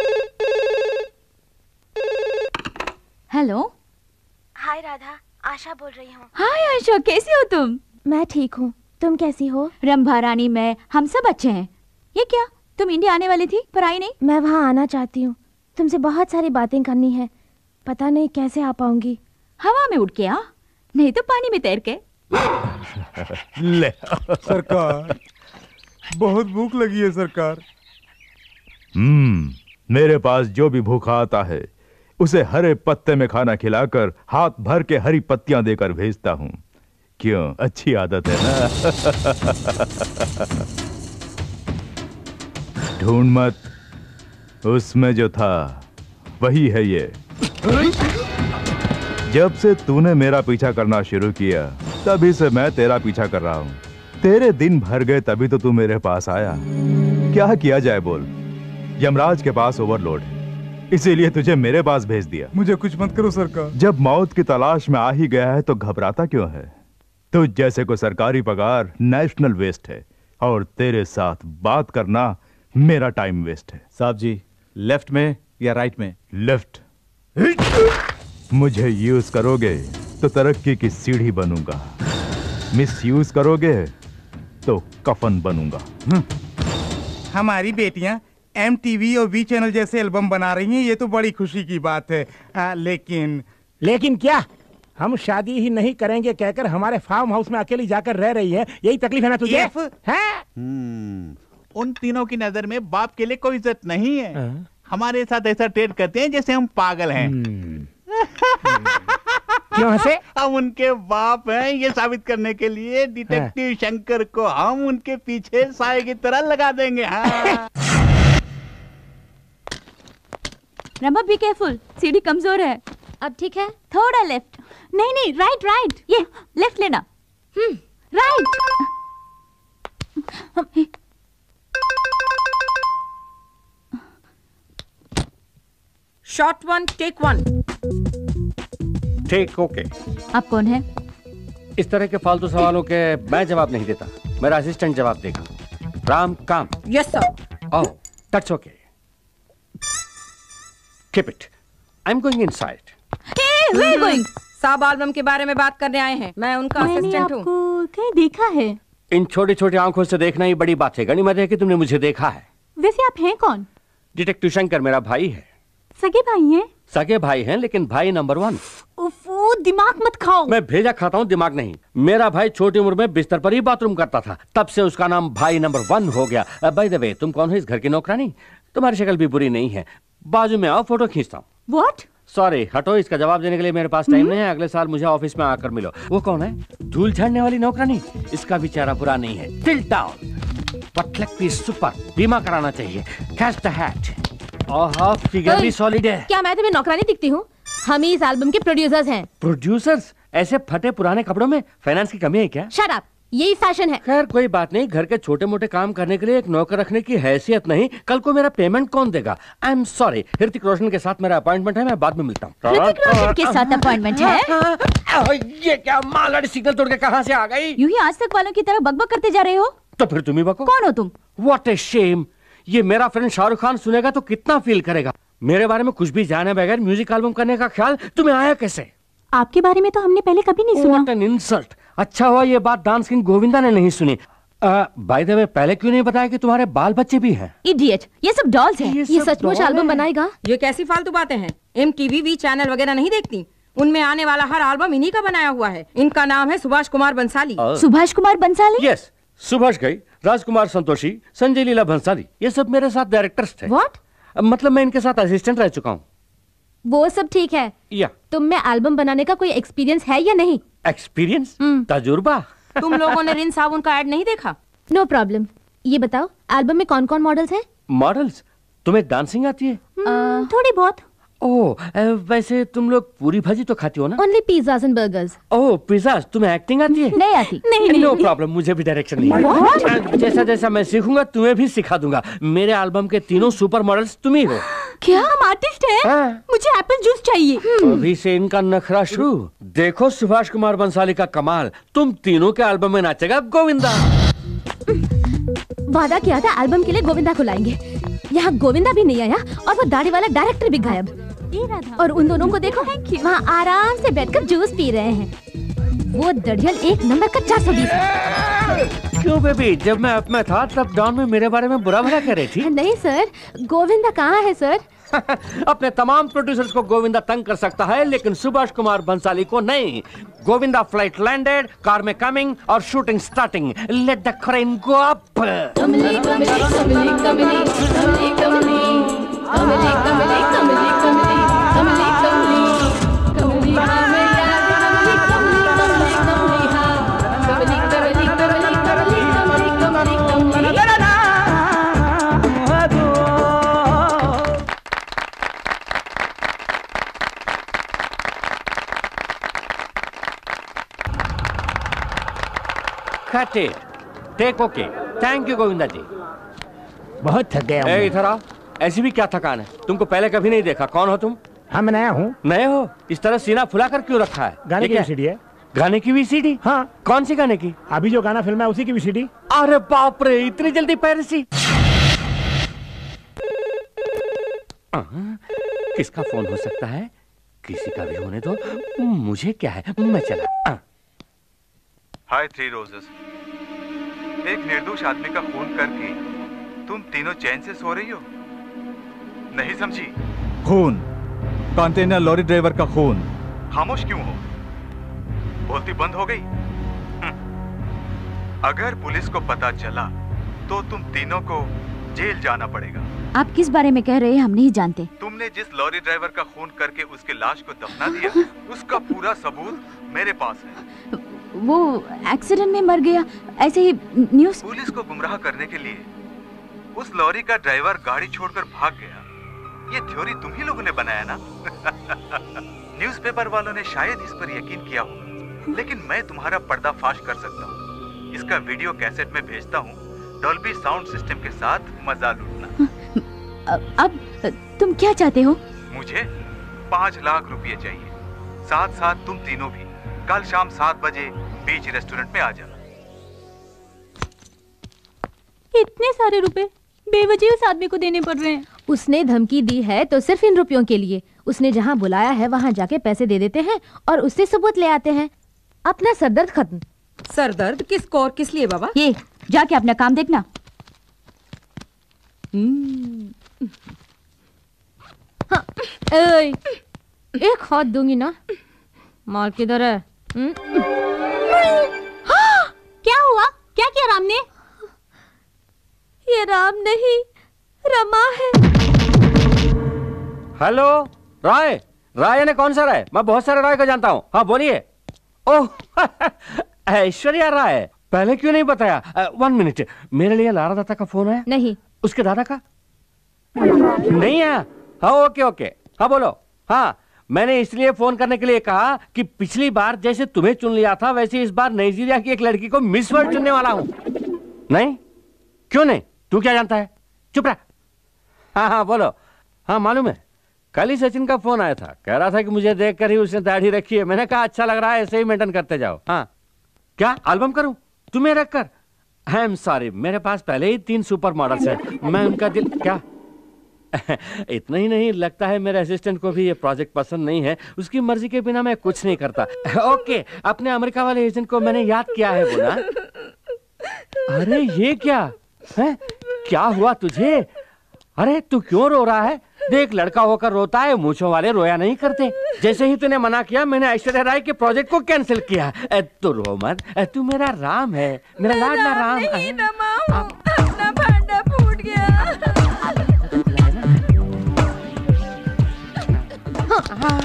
हेलो। हाय राधा, आशा बोल रही हूँ। हाय आशा, कैसी हो तुम? मैं ठीक हूँ, तुम कैसी हो? रंभा रानी, मैं, हम सब अच्छे हैं। ये क्या, तुम इंडिया आने वाली थी पर आई नहीं? मैं वहाँ आना चाहती हूँ, तुमसे बहुत सारी बातें करनी है, पता नहीं कैसे आ पाऊंगी। हवा में उड़ के आ, नहीं तो पानी में तैर के। ले। सरकार, बहुत भूख लगी है सरकार। मेरे पास जो भी भूखा आता है उसे हरे पत्ते में खाना खिलाकर हाथ भर के हरी पत्तियां देकर भेजता हूं। क्यों, अच्छी आदत है ना? ढूंढ मत, उसमें जो था वही है ये। जब से तूने मेरा पीछा करना शुरू किया तभी से मैं तेरा पीछा कर रहा हूं। तेरे दिन भर गए तभी तो तू मेरे पास आया। क्या किया जाए बोल? यमराज के पास ओवरलोड है, इसीलिए तुझे मेरे पास भेज दिया। मुझे कुछ मत करो सरकार। जब मौत की तलाश में आ ही गया है तो घबराता क्यों है? तुझ जैसे को सरकारी पगार नेशनल वेस्ट है और तेरे साथ बात करना मेरा टाइम वेस्ट है। साहब जी, लेफ्ट में या राइट में? लेफ्ट। मुझे यूज करोगे तो तरक्की की सीढ़ी बनूंगा, मिस यूज करोगे तो कफन बनूंगा। हमारी बेटियां MTV और V चैनल जैसे एल्बम बना रही हैं, ये तो बड़ी खुशी की बात है। लेकिन क्या हम शादी ही नहीं करेंगे कहकर हमारे फार्म हाउस में अकेली जाकर रह रही है, यही तकलीफ है ना तुझे? उन तीनों की नजर में बाप के लिए कोई इज्जत नहीं है। हमारे साथ ऐसा ट्रेड करते हैं जैसे हम पागल हैं। क्यों हंसे? हम उनके बाप हैं ये साबित करने के लिए डिटेक्टिव शंकर को हम उनके पीछे साए की तरह लगा देंगे। हाँ। रमा बी केयरफुल, सीढ़ी कमजोर है। अब ठीक है? थोड़ा लेफ्ट। नहीं, राइट राइट, ये लेफ्ट लेना। राइट। Shot 1 take 1। ठीक ओके। आप कौन है? इस तरह के फालतू सवालों के मैं जवाब नहीं देता, मेरा असिस्टेंट जवाब देगा। राम काम। Yes sir. Oh that's okay, keep it, I am going inside. Hey, where are you going? साब एल्बम के बारे में बात करने आए हैं, मैं उनका असिस्टेंट हूँ। आपको कहीं देखा है? इन छोटी छोटी आंखों से देखना ही बड़ी बात है। गनीमत है कि तुमने मुझे देखा है। वैसे आप हैं कौन? डिटेक्टिव शंकर मेरा भाई है। सगे भाई हैं? सगे भाई हैं लेकिन भाई नंबर 1। उफ़, दिमाग मत खाओ। मैं भेजा खाता हूँ, दिमाग नहीं। मेरा भाई छोटी उम्र में बिस्तर पर ही बाथरूम करता था, तब से उसका नाम भाई नंबर 1 हो गया। बाय द वे, तुम कौन हो इस घर की नौकरानी? तुम्हारी शक्ल भी बुरी नहीं है, बाजू में आओ फोटो खींचता हूँ। What? सॉरी हटो, इसका जवाब देने के लिए मेरे पास टाइम नहीं है। अगले साल मुझे ऑफिस में आकर मिलो। वो कौन है? धूल झाड़ने वाली नौकरानी? इसका भी चेहरा बुरा नहीं है। Tilt down, but leg piece super, बीमा कराना चाहिए। Catch the hat. Oh figure भी सॉलिड है। क्या मैं तुम्हें नौकरानी दिखती हूँ? हम ही इस एल्बम के प्रोड्यूसर्स हैं। प्रोड्यूसर्स? ऐसे फटे पुराने कपड़ों में फाइनेंस की कमी है क्या? शट अप, यही फैशन है। खैर कोई बात नहीं, घर के छोटे मोटे काम करने के लिए एक नौकर रखने की हैसियत नहीं। कल को मेरा पेमेंट कौन देगा? आई एम सॉरी, ऋतिक रोशन के साथ मेरा अपॉइंटमेंट है, मैं बाद में मिलता हूँ। ऋतिक रोशन के साथ अपॉइंटमेंट है? ये क्या मालगाड़ी सिग्नल तोड़ के कहाँ से आ गई? यूं ही आज तक वालों की तरह बकबक करते जा रहे हो। तो फिर तुम ही बको। कौन हो तुम? What a shame. ये मेरा फ्रेंड शाहरुख खान सुनेगा तो कितना फील करेगा। मेरे बारे में कुछ भी जाने बगैर म्यूजिक एल्बम करने का ख्याल तुम्हें आया कैसे? आपके बारे में तो हमने पहले कभी नहीं सुना। What an insult। अच्छा हुआ ये बात डांस किंग गोविंदा ने नहीं सुनी। बाय द वे, पहले क्यों नहीं बताया कि तुम्हारे बाल बच्चे भी हैं? इडियट, ये सब डॉल्स हैं। ये सचमुच एल्बम बनाएगा? ये कैसी फालतू बातें हैं? MTV V चैनल वगैरह नहीं देखती? उनमें आने वाला हर एल्बम इन्हीं का बनाया हुआ है। इनका नाम है सुभाष कुमार बंसाली। सुभाष कुमार बंसाली? यस, सुभाष घई, राजकुमार संतोषी, संजय लीला भंसाली, ये सब मेरे साथ डायरेक्टर्स थे। What? मतलब मैं इनके साथ असिस्टेंट रह चुका हूँ। वो सब ठीक है, या तुम में एल्बम बनाने का कोई एक्सपीरियंस है या नहीं? एक्सपीरियंस? तजुर्बा? तुम लोगों ने रिन साबुन का ऐड नहीं देखा? No problem. ये बताओ एल्बम में कौन कौन मॉडल्स हैं? मॉडल्स? तुम्हें डांसिंग आती है? थोड़ी बहुत। ओह, वैसे तुम लोग पूरी भाजी तो खाती हो ना? Only pizzas and burgers. Oh pizzas, तुम्हें एक्टिंग आती है? नहीं आती। नो प्रॉब्लम, मुझे भी डायरेक्शन नहीं है। जैसा जैसा मैं सीखूंगा तुम्हें भी सिखा दूंगा। मेरे एल्बम के तीनों सुपर मॉडल्स तुम ही हो। क्या हम आर्टिस्ट हैं? मुझे एप्पल जूस चाहिए। अभी से इनका नखरा शुरू। देखो सुभाष कुमार बंसाली का कमाल, तुम तीनों के एल्बम में नाचेगा गोविंदा। वादा किया था एल्बम के लिए गोविंदा को लाएंगे, यहाँ गोविंदा भी नहीं आया और वो दाढ़ी वाला डायरेक्टर भी गायब। और उन दोनों को देखो वहाँ आराम से बैठकर जूस पी रहे हैं। वो दड़ियल एक नंबर का 420। क्यों बेबी, जब मैं अप में था तब डॉन में मेरे बारे में बुरा भला कह रही थी। नहीं सर, गोविंदा कहाँ है सर? अपने तमाम प्रोड्यूसर्स को गोविंदा तंग कर सकता है लेकिन सुभाष कुमार बंसाली को नहीं। गोविंदा फ्लाइट लैंडेड, कार में कमिंग और shooting starting. Let the crane go up. Kamli Kamli Kamli Kamli Kamli Kamli Kamli Kamli Kamli Kamli Kamli Kamli Kamli Cut it. Take okay. Thank you Govinda जी। बहुत थक गया हूँ। इधर आओ। ऐसी भी क्या थकान है? तुमको पहले कभी नहीं देखा। कौन हो तुम? हाँ मैं नया हूँ। नए हो? इस तरह सीना फुलाकर क्यों रखा है? गाने की VCD है। गाने की VCD? हाँ। कौन सी गाने की? अभी जो गाना फिल्म है उसी की VCD। अरे बाप रे, इतनी जल्दी पायरेसी? किसका फोन हो सकता है? किसी का भी होने दो, मुझे क्या है, मैं चला। हाय थ्री रोजेस। एक निर्दोष आदमी का खून करके तुम तीनों चैन से सो रही हो? नहीं समझी? खून, कंटेनर लॉरी ड्राइवर का खून। खामोश क्यों हो? बोलती बंद हो गई? अगर पुलिस को पता चला तो तुम तीनों को जेल जाना पड़ेगा। आप किस बारे में कह रहे हैं हम नहीं जानते। तुमने जिस लॉरी ड्राइवर का खून करके उसके लाश को दफना दिया, उसका पूरा सबूत मेरे पास है। वो एक्सीडेंट में मर गया, ऐसे ही न्यूज़। पुलिस को गुमराह करने के लिए उस लॉरी का ड्राइवर गाड़ी छोड़कर भाग गया। ये थ्योरी तुम ही लोगों ने बनाया ना? न्यूज़पेपर वालों ने शायद इस पर यकीन किया होगा, लेकिन मैं तुम्हारा पर्दाफाश कर सकता हूँ। इसका वीडियो कैसेट में भेजता हूँ, डॉल्बी साउंड सिस्टम के साथ मजा लूटना। अब तुम क्या चाहते हो? मुझे 5 लाख रुपए चाहिए, साथ साथ तुम तीनों भी कल शाम 7 बजे बीच रेस्टोरेंट में आ जाना। इतने सारे रुपए बेवजह उस आदमी को देने पड़ रहे हैं। उसने धमकी दी है तो सिर्फ इन रुपयों के लिए। उसने जहाँ बुलाया है वहाँ जाके पैसे दे देते हैं और उससे सबूत ले आते हैं। अपना सरदर्द खत्म। सरदर्द किसको और किस लिए बाबा? ये जाके अपना काम देखना। हाँ, एक हाथ दूंगी ना। माल किधर है? हाँ, क्या हुआ? क्या किया राम ने? ये राम नहीं, रमा है। हेलो, राय। राय यानी कौन सा राय? मैं बहुत सारे राय को जानता हूँ। हाँ बोलिए। ओह ऐश्वर्या राय, पहले क्यों नहीं बताया? 1 मिनट, मेरे लिए लारा दत्ता का फोन है? नहीं। उसके दादा का? नहीं है। हाँ ओके ओके, हाँ बोलो। हाँ, मैंने इसलिए फोन करने के लिए कहा कि पिछली बार जैसे तुम्हें चुन लिया था वैसे इस बार नाइजीरिया की एक लड़की को मिस वर्ल्ड चुनने वाला हूं। नहीं? क्यों नहीं? तू क्या जानता है? चुप रह। हाँ हाँ बोलो। हाँ मालूम है, कल ही सचिन का फोन आया था, कह रहा था कि मुझे देखकर ही उसने दाढ़ी रखी है। मैंने कहा अच्छा लग रहा है, ऐसे ही मेंटेन करते जाओ। हाँ क्या एल्बम करूं तुम्हें रखकर? आई एम सॉरी, मेरे पास पहले ही 3 सुपर मॉडल्स हैं। मैं उनका दिल क्या इतना ही नहीं, लगता है मेरे असिस्टेंट को भी ये प्रोजेक्ट पसंद नहीं है। उसकी मर्जी के बिना मैं कुछ नहीं करता। ओके, अपने अमेरिका वाले एजेंट को मैंने याद किया है बोला। अरे ये क्या है? क्या हुआ तुझे? अरे तू क्यों रो रहा है? देख, लड़का होकर रोता है, मूंछों वाले रोया नहीं करते। जैसे ही तूने मना किया मैंने ऐश्वर्या राय के प्रोजेक्ट को कैंसिल किया। तू रो मत, तू मेरा राम है, मेरा लाडला राम। अपना भांडा फूट गया।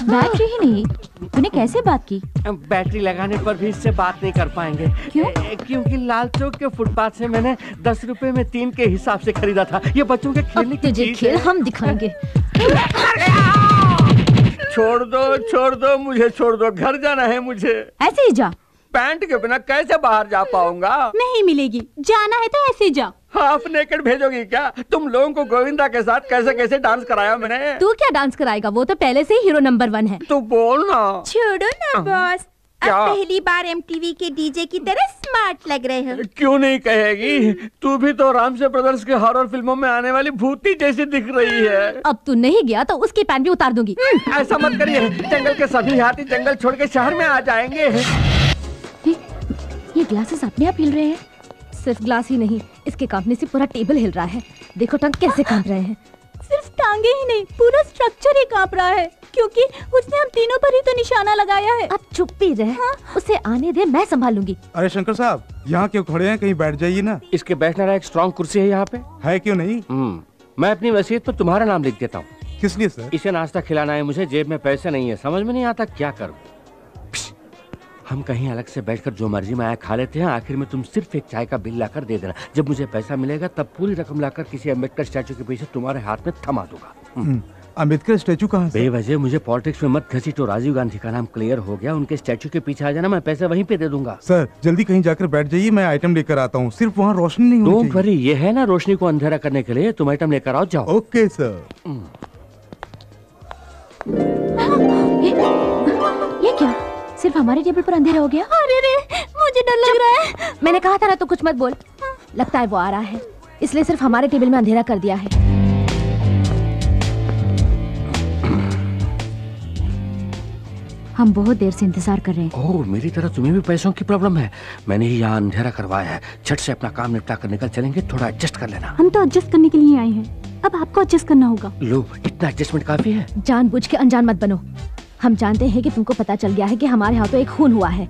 बैटरी ही नहीं, तूने कैसे बात की? बैटरी लगाने पर भी इससे बात नहीं कर पाएंगे। क्यों? क्योंकि लाल चौक के फुटपाथ से मैंने 10 रुपए में 3 के हिसाब से खरीदा था। ये बच्चों के खेलने की चीज खेल हम दिखाएंगे। छोड़ दो मुझे, छोड़ दो, घर जाना है मुझे। ऐसे ही जा। पैंट के बिना कैसे बाहर जा पाऊंगा? नहीं मिलेगी, जाना है तो ऐसे जा। हाफ नेकेड भेजोगी क्या? तुम लोगों को गोविंदा के साथ कैसे कैसे डांस कराया मैंने। तू क्या डांस कराएगा? वो तो पहले से ही हीरो नंबर 1 है। तू बोल ना। छोड़ो ना बॉस, अब क्या? पहली बार MTV के डीजे की तरह स्मार्ट लग रहे हो। क्यों नहीं कहेगी? तू भी तो रामसे ब्रदर्स के हॉरर फिल्मों में आने वाली भूती जैसी दिख रही है। अब तू नहीं गया तो उसकी पैंट भी उतार दूंगी। ऐसा मत करिए, जंगल के सभी हाथी जंगल छोड़ के शहर में आ जाएंगे। ये ग्लासेस अपने आप हिल रहे हैं। सिर्फ ग्लास ही नहीं, इसके कांपने से पूरा टेबल हिल रहा है। देखो टंग कैसे कांप रहे हैं। सिर्फ टांगे ही नहीं, पूरा स्ट्रक्चर ही कांप रहा है, क्योंकि उसने हम तीनों पर ही तो निशाना लगाया है। अब चुप ही रह। हाँ? उसे आने दे, मैं संभालूंगी। अरे शंकर साहब, यहाँ क्यों खड़े हैं? कहीं बैठ जाइए ना। इसके बैठने वाला एक स्ट्रॉन्ग कुर्सी है यहाँ पे। है क्यों नहीं? मैं अपनी वसीयत पर तुम्हारा नाम लिख देता हूँ। किस लिए सर? इसे नाश्ता खिलाना है मुझे, जेब में पैसे नहीं है, समझ में नहीं आता क्या करूँ। हम कहीं अलग से बैठकर जो मर्जी में आया खा लेते हैं, आखिर में तुम सिर्फ एक चाय का बिल लाकर दे देना। जब मुझे पैसा मिलेगा तब पूरी रकम लाकर किसी अम्बेडकर स्टैचू के पीछे तुम्हारे हाथ में थमा दूंगा। अम्बेडकर स्टैचू कहाँ से? बेवजह मुझे पॉलिटिक्स में मत घसीटो। राजीव गांधी का नाम क्लियर हो गया, उनके स्टैचू के पीछे आ जाना, मैं पैसे वहीं पे दे दूंगा। सर जल्दी कहीं जाकर बैठ जाइए, मैं आइटम लेकर आता हूँ। सिर्फ वहाँ रोशनी नहीं होनी चाहिए। डोंट वरी, ये है ना रोशनी को अंधेरा करने के लिए। तुम आइटम लेकर आओ, जाओ। Okay sir. ये क्या? सिर्फ हमारे टेबल पर अंधेरा हो गया? अरे रे, मुझे डर लग रहा है। मैंने कहा था ना, तो कुछ मत बोल। लगता है वो आ रहा है, इसलिए सिर्फ हमारे टेबल में अंधेरा कर दिया है। हम बहुत देर से इंतजार कर रहे हैं। ओह, मेरी तरह तुम्हें भी पैसों की प्रॉब्लम है। मैंने ही यहाँ अंधेरा करवाया है। झट से अपना काम निपटा कर निकल चलेंगे, थोड़ा एडजस्ट कर लेना। हम तो एडजस्ट करने के लिए आए हैं, अब आपको एडजस्ट करना होगा। लो, इतना एडजस्टमेंट काफी है। जानबूझ के अनजान मत बनो। हम जानते हैं कि तुमको पता चल गया है कि हमारे हाथों एक खून हुआ है।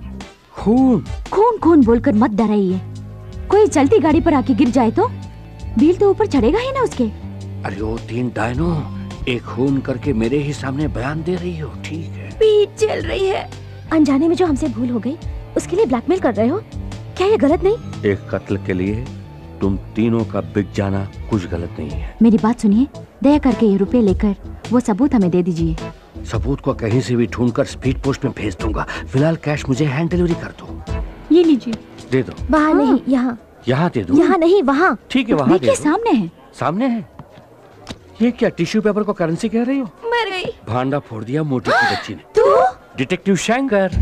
खून? खून खून बोलकर मत डराइए। कोई चलती गाड़ी पर आके गिर जाए तो बिल तो ऊपर चढ़ेगा ही ना उसके। अरे ओ तीन डायनो, एक खून करके मेरे ही सामने बयान दे रही हो, ठीक है? पीठ चल रही है। अनजाने में जो हमसे भूल हो गई उसके लिए ब्लैकमेल कर रहे हो, क्या ये गलत नहीं? एक कत्ल के लिए तुम तीनों का बिक जाना कुछ गलत नहीं है। मेरी बात सुनिए, दया करके ये रुपए लेकर वो सबूत हमें दे दीजिए। सबूत को कहीं से भी ढूंढकर स्पीड पोस्ट में भेज दूंगा। फिलहाल कैश मुझे हैंड डिलीवरी कर दो। ये लीजिए। दे दो। वहाँ नहीं, यहाँ। यहाँ दे दो। यहाँ नहीं, वहाँ। ठीक है, वहाँ दे दो। सामने है। सामने है? ये क्या टिश्यू पेपर को करेंसी कह रही हो? मर गई। भांडा फोड़ दिया मोटी की बच्ची ने। तू? डिटेक्टिव शंकर,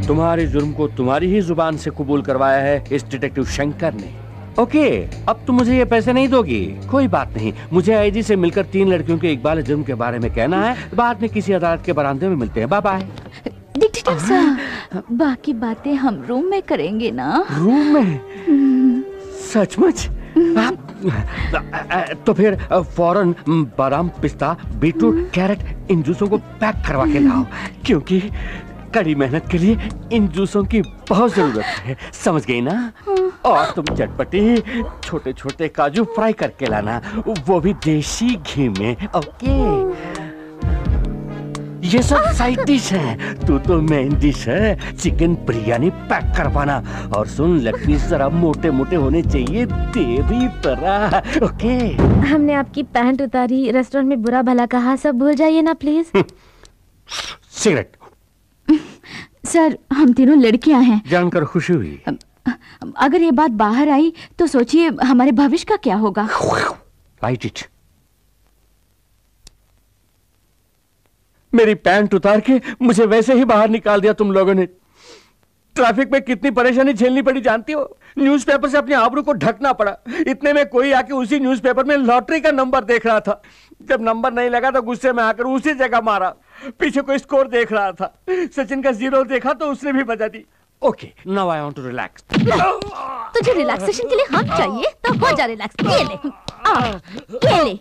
तुम्हारे जुर्म को तुम्हारी ही जुबान से कबूल करवाया है इस डिटेक्टिव शंकर ने। ओके, अब तुम मुझे ये पैसे नहीं दोगी, कोई बात नहीं। मुझे आईजी से मिलकर 3 लड़कियों के इकबाल जुर्म के बारे में कहना है। बाद में किसी अदालत के बरामदे में मिलते हैं। Bye bye. डिटेक्टिव सर, बाकी बातें हम रूम में करेंगे ना? रूम में? सचमुच? तो फिर फौरन बादाम, पिस्ता, बीटरूट, कैरेट इन जूसों को पैक करवा के लाओ, क्योंकि कड़ी मेहनत के लिए इन जूसों की बहुत जरूरत है, समझ गई ना? और तुम चटपटी छोटे छोटे काजू फ्राई करके लाना, वो भी देसी घी में। ओके, ये सब साइड डिश है, तू तो मेन डिश है। चिकन बिरयानी पैक करवाना। और सुन, लेग पीस जरा मोटे मोटे होने चाहिए, तेरी तरह। ओके। हमने आपकी पैंट उतारी, रेस्टोरेंट में बुरा भला कहा, सब भूल जाइए ना प्लीज। सिगरेट। सर, हम तीनों लड़कियां हैं। जानकर खुशी हुई। अगर ये बात बाहर आई तो सोचिए हमारे भविष्य का क्या होगा। Right it. मेरी पैंट उतार के मुझे वैसे ही बाहर निकाल दिया तुम लोगों ने। ट्रैफिक में कितनी परेशानी झेलनी पड़ी जानती हो? न्यूज़पेपर से अपनी आबरू को ढकना पड़ा। इतने में कोई आके उसी न्यूज़पेपर में लॉटरी का नंबर देख रहा था। जब नंबर नहीं लगा तो गुस्से में आकर उसी जगह मारा। पीछे कोई स्कोर देख रहा था, सचिन का 0 देखा तो उसने भी बजा दी। Okay, now I want to relax. तुझे रिलैक्सेशन के लिए हम चाहिए तो हो जा रिलैक्स। ये ले, ये ले।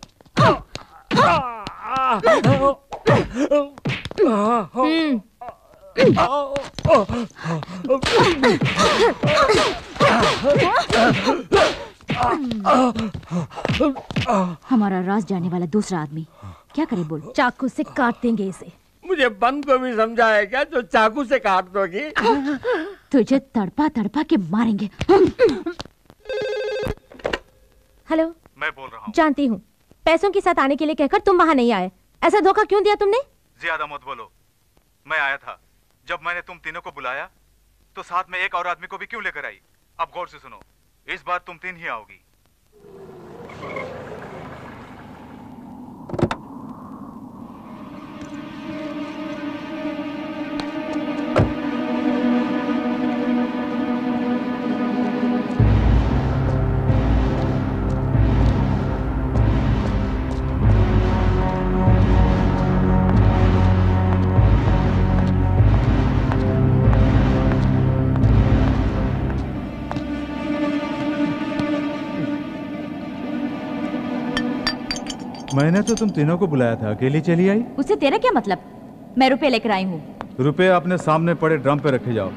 हमारा राज जाने वाला दूसरा आदमी क्या करे बोल? चाकू से काट देंगे इसे। मुझे बंद को भी समझा है क्या जो चाकू से काट दोगी? तुझे तड़पा तड़पा के मारेंगे। हेलो, मैं बोल रहा हूँ। जानती हूँ, पैसों के साथ आने के लिए कहकर तुम वहाँ नहीं आए। ऐसा धोखा क्यों दिया तुमने? ज्यादा मत बोलो, मैं आया था। जब मैंने तुम तीनों को बुलाया तो साथ में एक और आदमी को भी क्यों लेकर आई? अब गौर से सुनो, इस बार तुम 3 ही आओगी। मैंने तो तुम तीनों को बुलाया था, अकेली चली आई? उससे तेरा क्या मतलब? मैं रुपए लेकर आई हूँ। रुपए अपने सामने पड़े ड्रम पे रखे जाओ।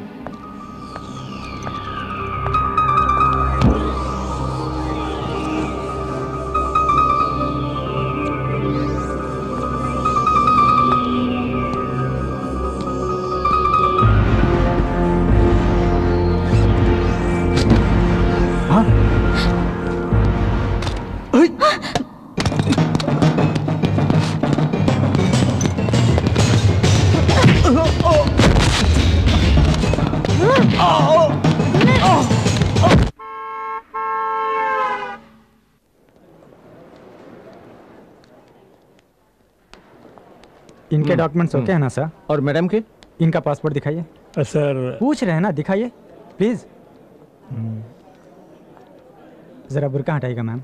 इनके डॉक्यूमेंट्स ओके है ना सर? और मैडम के? इनका पासपोर्ट दिखाइए। सर पूछ रहे हैं ना, दिखाइए प्लीज। जरा बुर्का हटाइएगा मैम।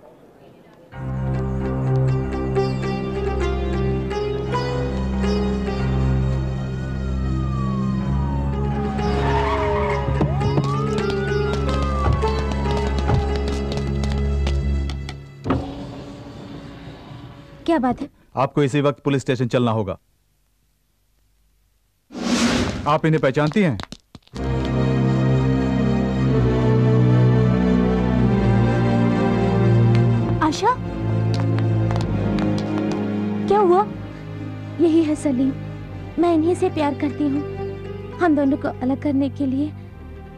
क्या बात है? आपको इसी वक्त पुलिस स्टेशन चलना होगा। आप इन्हें पहचानती हैं? आशा, क्या हुआ? यही है सलीम, मैं इन्हीं से प्यार करती हूँ। हम दोनों को अलग करने के लिए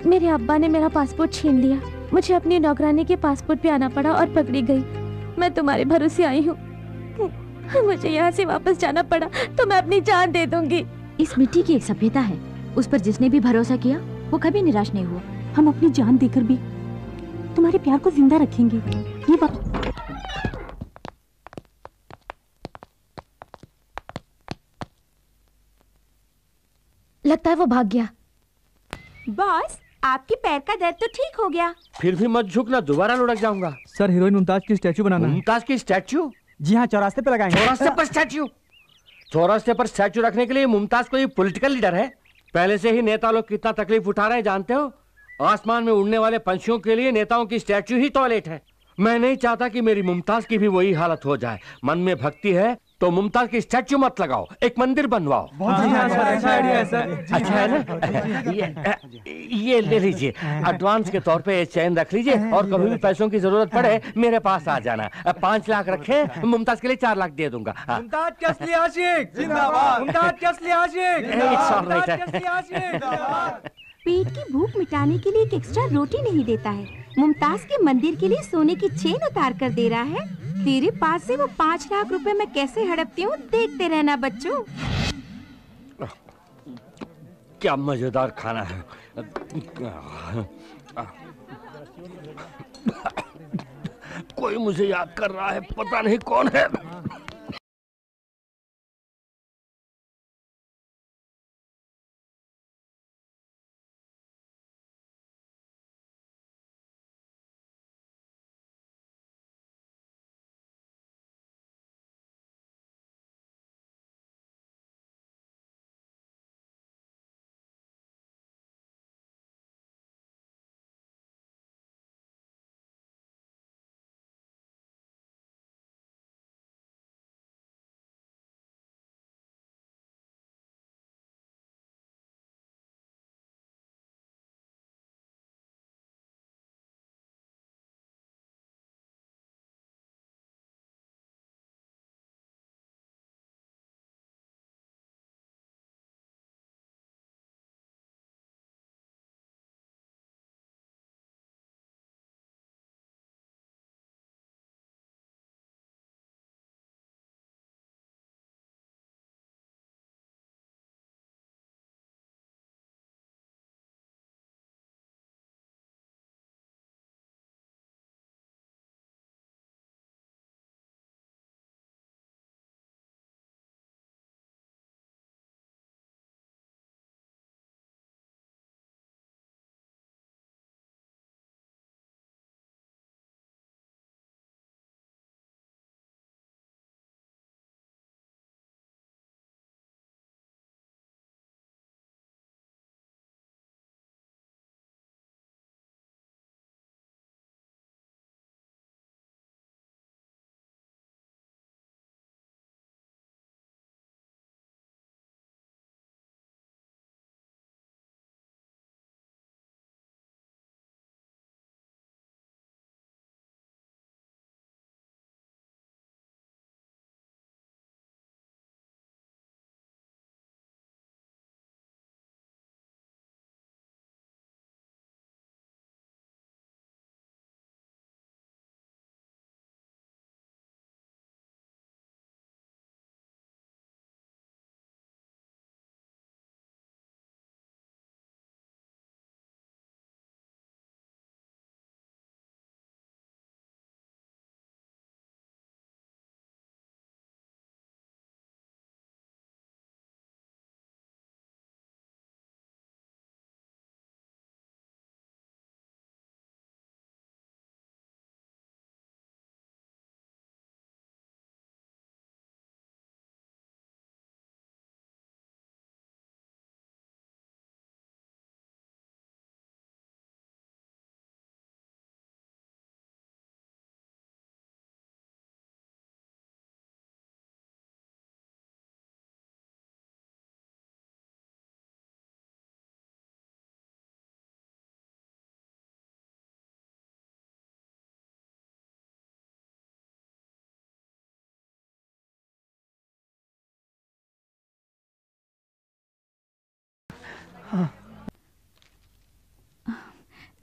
मेरे अब्बा ने मेरा पासपोर्ट छीन लिया। मुझे अपनी नौकरानी के पासपोर्ट पे आना पड़ा और पकड़ी गई। मैं तुम्हारे भरोसे आई हूँ। मुझे यहाँ से वापस जाना पड़ा तो मैं अपनी जान दे दूंगी। इस मिट्टी की एक सभ्यता है, उस पर जिसने भी भरोसा किया वो कभी निराश नहीं हुआ। हम अपनी जान देकर भी तुम्हारे प्यार को जिंदा रखेंगे, ये बात। लगता है वो भाग गया। बॉस, आपके पैर का दर्द तो ठीक हो गया। फिर भी मत झुकना, दोबारा लुढ़क जाऊंगा। सर, हीरोइन मुमताज की स्टैचू बनाना है। मुमताज की स्टैचू? जी हाँ, चौरास्ते पे लगाएंगे। चौरास्ते पर स्टैचू? चौरास्ते पर स्टैचू रखने के लिए मुमताज कोई पॉलिटिकल लीडर है? पहले से ही नेता लोग कितना तकलीफ उठा रहे हैं जानते हो? आसमान में उड़ने वाले पंछियों के लिए नेताओं की स्टैचू ही टॉयलेट है। मैं नहीं चाहता कि मेरी मुमताज की भी वही हालत हो जाए। मन में भक्ति है तो मुमताज की स्टैचू मत लगाओ, एक मंदिर बनवाओ। अच्छा आइडिया है सर। अच्छा है ना? ये ले लीजिए, एडवांस के तौर पे चैन रख लीजिए और कभी भी पैसों की जरूरत पड़े मेरे पास आ जाना। 5 लाख रखे, मुमताज के लिए 4 लाख दे दूंगा। मुमताज के असली आशिक जिंदाबाद। मुमताज के असली आशिक जिंदाबाद। पेट की भूख मिटाने के लिए एक एक्स्ट्रा रोटी नहीं देता है, मुमताज के मंदिर के लिए सोने की चेन उतार कर दे रहा है। तेरे पास से वो 5 लाख रुपए मैं कैसे हड़पती हूँ, देखते रहना बच्चों। क्या मजेदार खाना है। कोई मुझे याद कर रहा है, पता नहीं कौन है।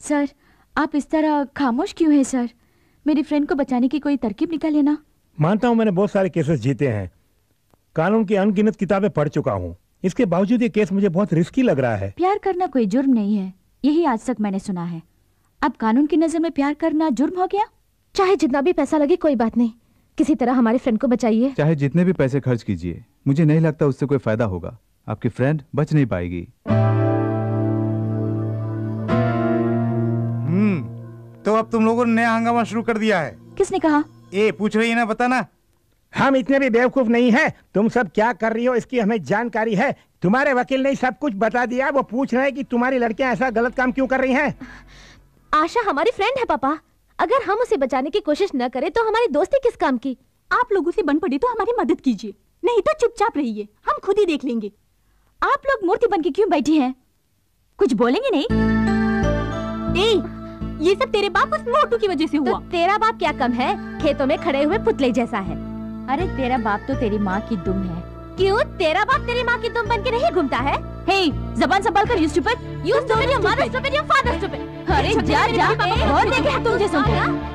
सर, आप इस तरह खामोश क्यों हैं सर? मेरी फ्रेंड को बचाने की कोई तरकीब निकालिए ना। मानता हूं मैंने बहुत सारे केसेस जीते हैं, कानून की अनगिनत किताबें पढ़ चुका हूं, इसके बावजूद ये केस मुझे बहुत रिस्की लग रहा है। प्यार करना कोई जुर्म नहीं है, यही आज तक मैंने सुना है। अब कानून की नजर में प्यार करना जुर्म हो गया? चाहे जितना भी पैसा लगे कोई बात नहीं, किसी तरह हमारे फ्रेंड को बचाइए। चाहे जितने भी पैसे खर्च कीजिए, मुझे नहीं लगता उससे कोई फायदा होगा। आपकी फ्रेंड बच नहीं पाएगी। तो अब तुम लोगों ने नया हंगामा शुरू कर दिया है। किसने कहा? ए पूछ रही है ना, बताना। हम इतने भी बेवकूफ नहीं हैं। तुम सब क्या कर रही हो इसकी हमें जानकारी है। तुम्हारे वकील ने सब कुछ बता दिया। वो पूछ रहे हैं कि तुम्हारी लड़कियां ऐसा गलत काम क्यों कर रही हैं। आशा हमारी फ्रेंड है पापा, अगर हम उसे बचाने की कोशिश न करें तो हमारी दोस्ती किस काम की? आप लोगों से बन पड़े तो हमारी मदद कीजिए, नहीं तो चुपचाप रहिए, हम खुद ही देख लेंगे। आप लोग मूर्ति बन के क्यों बैठी हैं? कुछ बोलेंगे नहीं? ये सब तेरे बाप उस मोटू की वजह से हुआ। तो तेरा बाप क्या कम है, खेतों में खड़े हुए पुतले जैसा है। अरे तेरा बाप तो तेरी माँ की दुम है। क्यों? तेरा बाप तेरी माँ की दुम बन के नहीं घूमता है? हे, जबान संभाल कर, you stupid, you stupid, your mother stupid, your father stupid। अरे जा बहुत देखे हैं तुम जैसों को।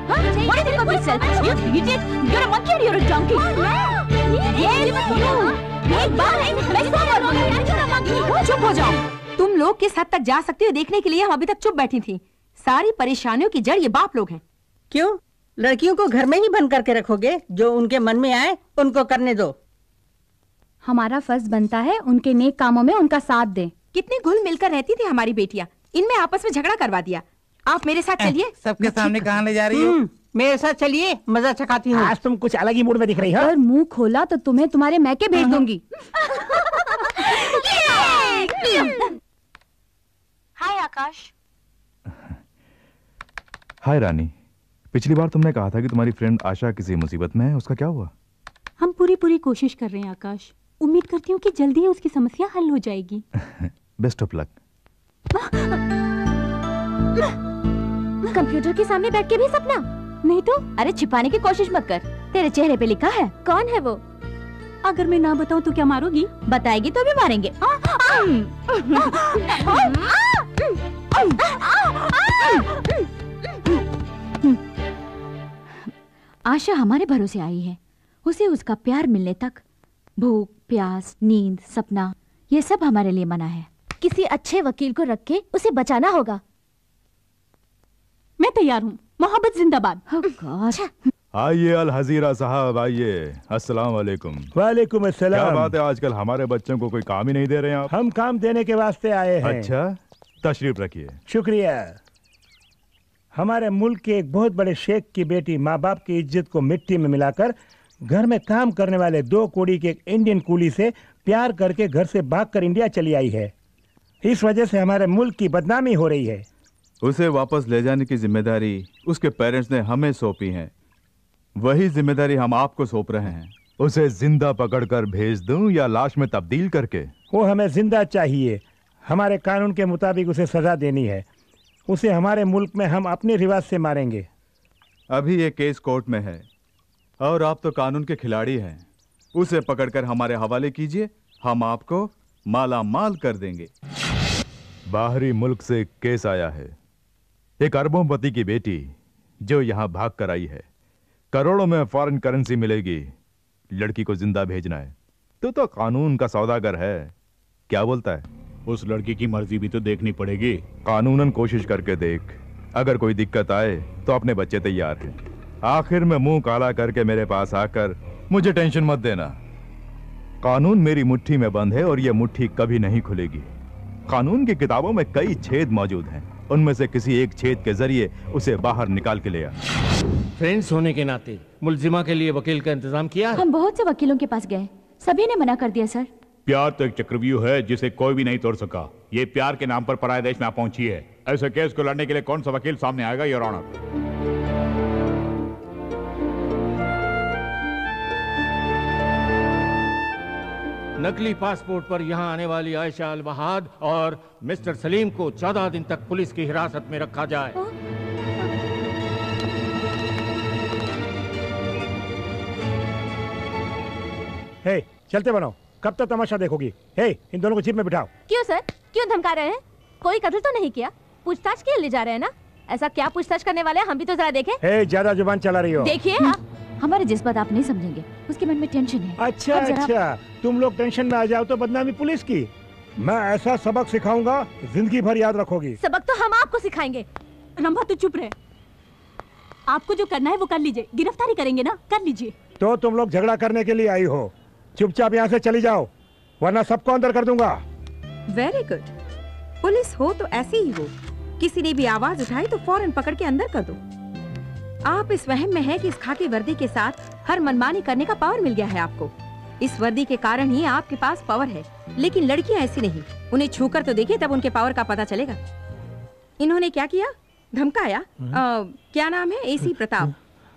What do you think of yourself? You idiot, you're a monkey or you're a donkey? एक बार है, मैं सब मारूंगी। चुप हो जाओ। तुम लोग किस हद तक जा सकते हो देखने के लिए हम अभी तक चुप बैठी थी। सारी परेशानियों की जड़ ये बाप लोग हैं। क्यों? लड़कियों को घर में ही बंद करके रखोगे? जो उनके मन में आए उनको करने दो। हमारा फर्ज बनता है उनके नेक कामों में उनका साथ दें। कितनी घुल मिलकर रहती थी हमारी बेटियां, इनमें आपस में झगड़ा करवा दिया। आप मेरे साथ चलिए। सबके सामने कहाँ ले जा रही हो? मेरे साथ चलिए, मजा चखाती हूँ। आज तुम कुछ अलग ही मूड में दिख रही हो। अगर मुंह खोला तो तुम्हें तुम्हारे मैके भेज दूंगी। हाय आकाश। हाय रानी, पिछली बार तुमने कहा था कि तुम्हारी फ्रेंड आशा किसी मुसीबत में है, उसका क्या हुआ? हम पूरी कोशिश कर रहे हैं आकाश, उम्मीद करती हूँ कि जल्दी ही उसकी समस्या हल हो जाएगी। Best of luck. कंप्यूटर के सामने बैठ के भी सपना? नहीं तो। अरे छिपाने की कोशिश मत कर, तेरे चेहरे पे लिखा है। कौन है वो? अगर मैं ना बताऊं तो क्या मारोगी? बताएगी तो भी मारेंगे। आशा हमारे भरोसे आई है, उसे उसका प्यार मिलने तक भूख, प्यास, नींद, सपना, ये सब हमारे लिए मना है। किसी अच्छे वकील को रख के उसे बचाना होगा। मैं तैयार हूँ, मोहब्बत जिंदाबाद। आइए अल हजीरा साहब, आइए। अस्सलाम वालेकुम। वालेकुम अस्सलाम। क्या बात है, आजकल हमारे बच्चों को कोई काम ही नहीं दे रहे हैं आप? हम काम देने के वास्ते आए हैं। अच्छा, तशरीफ रखिए। शुक्रिया। हमारे मुल्क के एक बहुत बड़े शेख की बेटी माँ बाप की इज्जत को मिट्टी में मिलाकर घर में काम करने वाले 2 कौड़ी के एक इंडियन कूली से प्यार करके घर से भागकर इंडिया चली आई है। इस वजह से हमारे मुल्क की बदनामी हो रही है। उसे वापस ले जाने की जिम्मेदारी उसके पेरेंट्स ने हमें सौंपी है, वही जिम्मेदारी हम आपको सौंप रहे हैं। उसे जिंदा पकड़कर भेज दूं या लाश में तब्दील करके? वो हमें जिंदा चाहिए। हमारे कानून के मुताबिक उसे सजा देनी है। उसे हमारे मुल्क में हम अपने रिवाज से मारेंगे। अभी ये केस कोर्ट में है और आप तो कानून के खिलाड़ी हैं। उसे पकड़कर हमारे हवाले कीजिए, हम आपको माला माल कर देंगे। बाहरी मुल्क से केस आया है, एक अरबोंपति की बेटी जो यहाँ भाग कर आई है, करोड़ों में फॉरेन करेंसी मिलेगी, लड़की को जिंदा भेजना है। तो कानून का सौदागर है, क्या बोलता है? उस लड़की की मर्जी भी तो देखनी पड़ेगी। कानूनन कोशिश करके देख, अगर कोई दिक्कत आए तो अपने बच्चे तैयार हैं। आखिर में मुंह काला करके मेरे पास आकर मुझे टेंशन मत देना। कानून मेरी मुट्ठी में बंद है और यह मुट्ठी कभी नहीं खुलेगी। कानून की किताबों में कई छेद मौजूद हैं, उनमें से किसी एक छेद के जरिए उसे बाहर निकाल के ले आ। फ्रेंड्स होने के नाते मुलजिमा के लिए वकील का इंतजाम किया है? हम बहुत से वकीलों के पास गए, सभी ने मना कर दिया सर। प्यार तो एक चक्रव्यूह है जिसे कोई भी नहीं तोड़ सका। ये प्यार के नाम पर पराये देश में आप पहुंची है। ऐसे केस को लड़ने के लिए कौन सा वकील सामने आएगा, योर ऑनर? नकली पासपोर्ट पर यहां आने वाली आयशा अल वहाद और मिस्टर सलीम को 14 दिन तक पुलिस की हिरासत में रखा जाए। हे, चलते बनाओ। कब तक तमाशा देखोगी? हे, इन दोनों को जीप में बिठाओ। क्यों सर, क्यों धमका रहे हैं? कोई कत्ल तो नहीं किया, पूछताछ के लिए ले जा रहे हैं ना? ऐसा क्या पूछताछ करने वाले हैं, हम भी तो जरा देखें। हे, ज्यादा जुबान चला रही हो। देखिए हमारे जज्बात आप नहीं समझेंगे, उसके मन में टेंशन है। अच्छा अच्छा, तुम लोग टेंशन में आ जाओ तो बदनामी पुलिस की। मैं ऐसा सबक सिखाऊंगा, जिंदगी भर याद रखोगी। सबक तो हम आपको सिखाएंगे। रंभा तू चुप रहे, आपको जो करना है वो कर लीजिए, गिरफ्तारी करेंगे ना, कर लीजिए। तो तुम लोग झगड़ा करने के लिए आई हो, चुपचाप यहाँ से चली जाओ वरना सबको अंदर कर दूंगा। वेरी गुड, पुलिस हो तो ऐसी ही हो, किसी ने भी आवाज उठाई तो फौरन पकड़ के अंदर कर दो। आप इस वहम में है कि इस खाकी वर्दी के साथ हर मनमानी करने का पावर मिल गया है आपको। इस वर्दी के कारण ही आपके पास पावर है, लेकिन लड़कियां ऐसी नहीं, उन्हें छूकर तो देखिए तब उनके पावर का पता चलेगा। इन्होंने क्या किया? धमकाया। क्या नाम है? एसी प्रताप।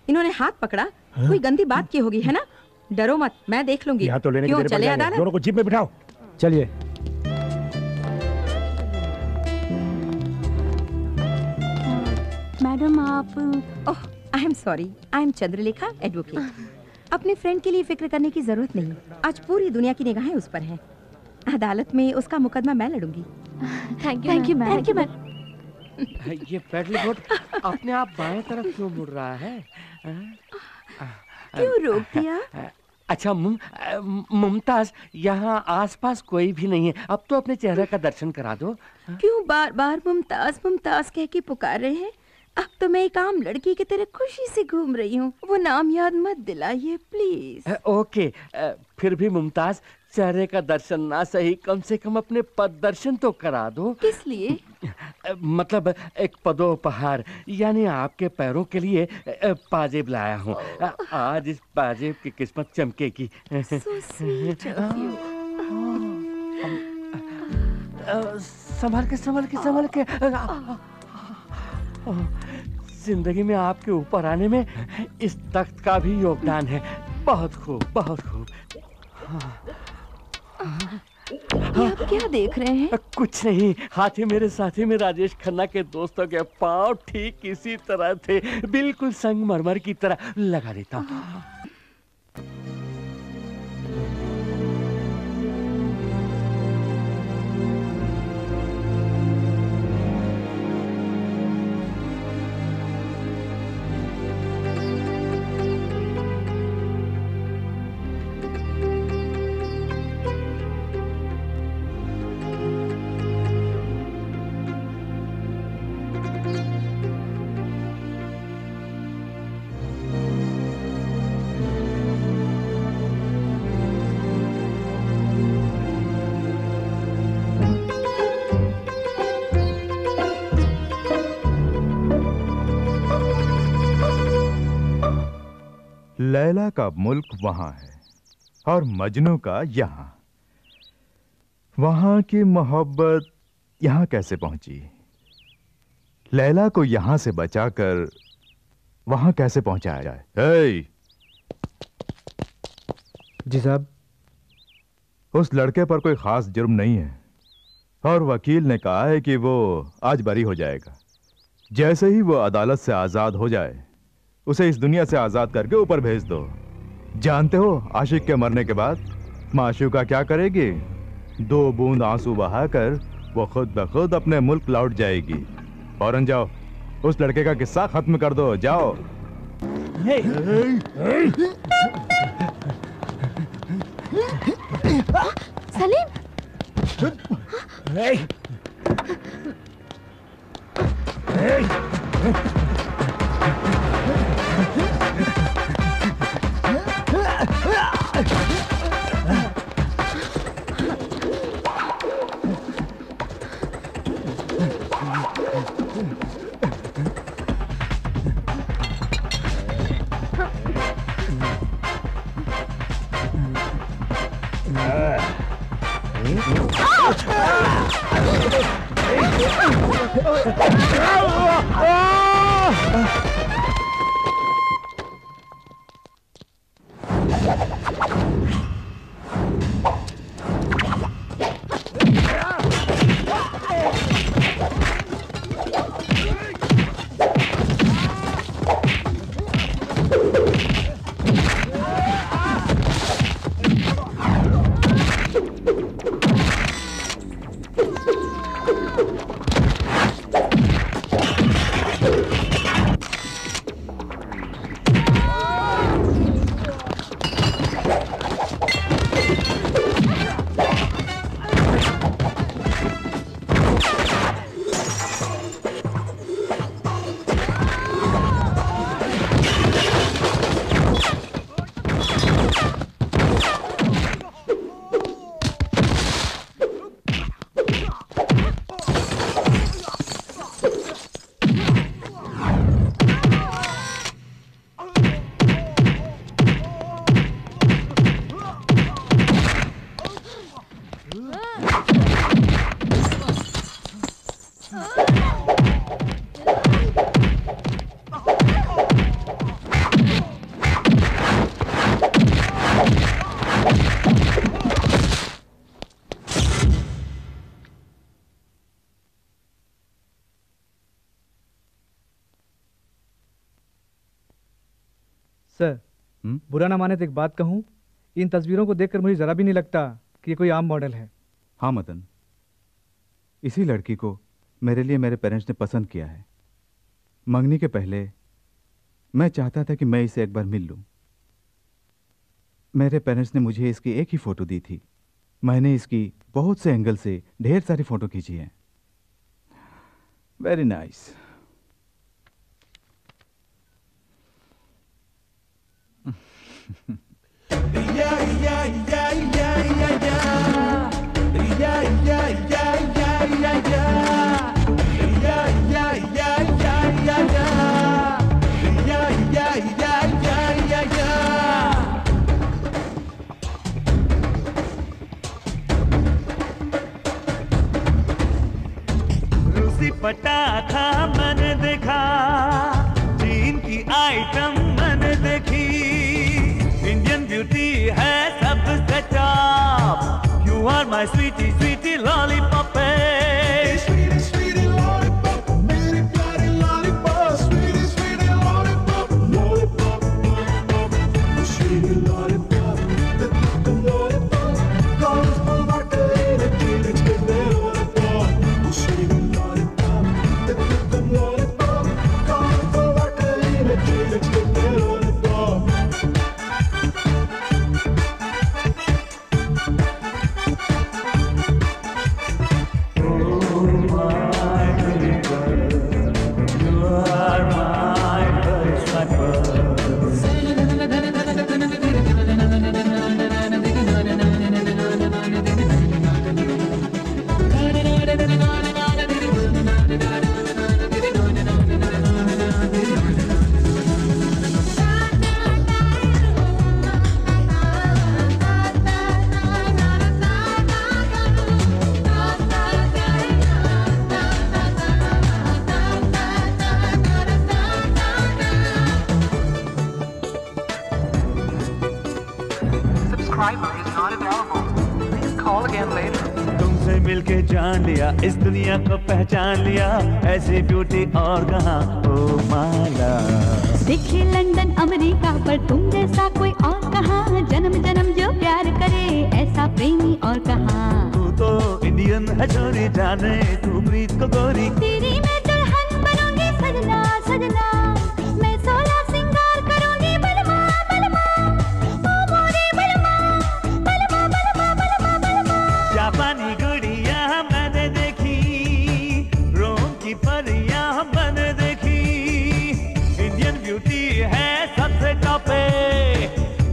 इन्होंने हाथ पकड़ा, कोई गंदी बात की होगी, है ना? डरो मत, मैं देख लूंगी। यहाँ तो लेने की क्यों, देर पड़ चले जाएगी। अदालत? दोनों को जीप में बिठाओ। चलिए। मैडम आप oh, I am sorry, I am Chandralekha, advocate. अपने फ्रेंड के लिए फिक्र करने की जरूरत नहीं, आज पूरी दुनिया की निगाहें उस पर हैं। अदालत में उसका मुकदमा मैं लड़ूंगी। Thank you ma'am. Thank you ma'am. ये पेडल बोट अपने आप बाएं तरफ क्यों मुड़ रहा है? क्यों रोक दिया? अच्छा मुमताज, यहाँ आसपास कोई भी नहीं है, अब तो अपने चेहरे का दर्शन करा दो। क्यों बार बार मुमताज मुमताज कह के पुकार रहे हैं? अब तो मैं एक आम लड़की की तरह खुशी से घूम रही हूँ, वो नाम याद मत दिलाइए प्लीज। ओके, फिर भी मुमताज, चेहरे का दर्शन ना सही, कम से कम अपने पद दर्शन तो करा दो। किस लिए? मतलब एक पदोपहार, यानी आपके पैरों के लिए पाजेब लाया हूँ। आज इस पाजेब की किस्मत चमकेगी। So sweet of you. संभल के संभल के संभल के। जिंदगी में आपके ऊपर आने में इस तख्त का भी योगदान है। बहुत खूब, बहुत खूब। ये आप क्या देख रहे हैं? कुछ नहीं, हाथी मेरे साथी में राजेश खन्ना के दोस्तों के पांव ठीक इसी तरह थे, बिल्कुल संगमरमर की तरह। लगा देता हूँ। लैला का मुल्क वहां है और मजनू का यहां। वहां की मोहब्बत यहां कैसे पहुंची? लैला को यहां से बचाकर वहां कैसे पहुंचाया जाए? हे! जी साहब। उस लड़के पर कोई खास जुर्म नहीं है और वकील ने कहा है कि वो आज बरी हो जाएगा। जैसे ही वो अदालत से आजाद हो जाए, उसे इस दुनिया से आजाद करके ऊपर भेज दो। जानते हो आशिक के मरने के बाद माशूका क्या करेगी? 2 बूंद आंसू बहाकर वो खुद ब खुद अपने मुल्क लौट जाएगी। फौरन जाओ, उस लड़के का किस्सा खत्म कर दो, जाओ। सलीम! सर बुरा ना माने तो एक बात कहूँ, इन तस्वीरों को देखकर मुझे जरा भी नहीं लगता कि ये कोई आम मॉडल है। हाँ मदन, इसी लड़की को मेरे लिए मेरे पेरेंट्स ने पसंद किया है। मंगनी के पहले मैं चाहता था कि मैं इसे एक बार मिल लूं। मेरे पेरेंट्स ने मुझे इसकी एक ही फोटो दी थी। मैंने इसकी बहुत से एंगल से ढेर सारी फोटो खींची हैं। Very nice. रूसी पटाखा मैंने देखा, चीन की आइटम मैंने देखी, इंडियन ब्यूटी है सबसे top. You are my sweetie sweetie lollipop. तुमसे मिलके जान लिया, इस दुनिया को पहचान लिया, ऐसी ब्यूटी और कहाँ ओ माला। देखे लंदन अमेरिका पर तुम जैसा कोई और कहाँ, जन्म जन्म जो प्यार करे ऐसा प्रेमी और कहाँ। तू तो इंडियन है छोरी, जाने तू प्रीत को गोरी। तेरी मैं दुल्हन बनूंगी सजना सजना, मैं 16 सिंगार करूंगी बलमा बलमा, ओ मोरे बलमा बलमा बलमा बलमा बलमा। जापानी गुड़िया मैंने देखी, रोम की परियां मैंने देखी, इंडियन ब्यूटी है सबसे टॉप पे।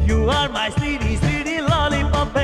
You are my sweetie sweetie lollipop.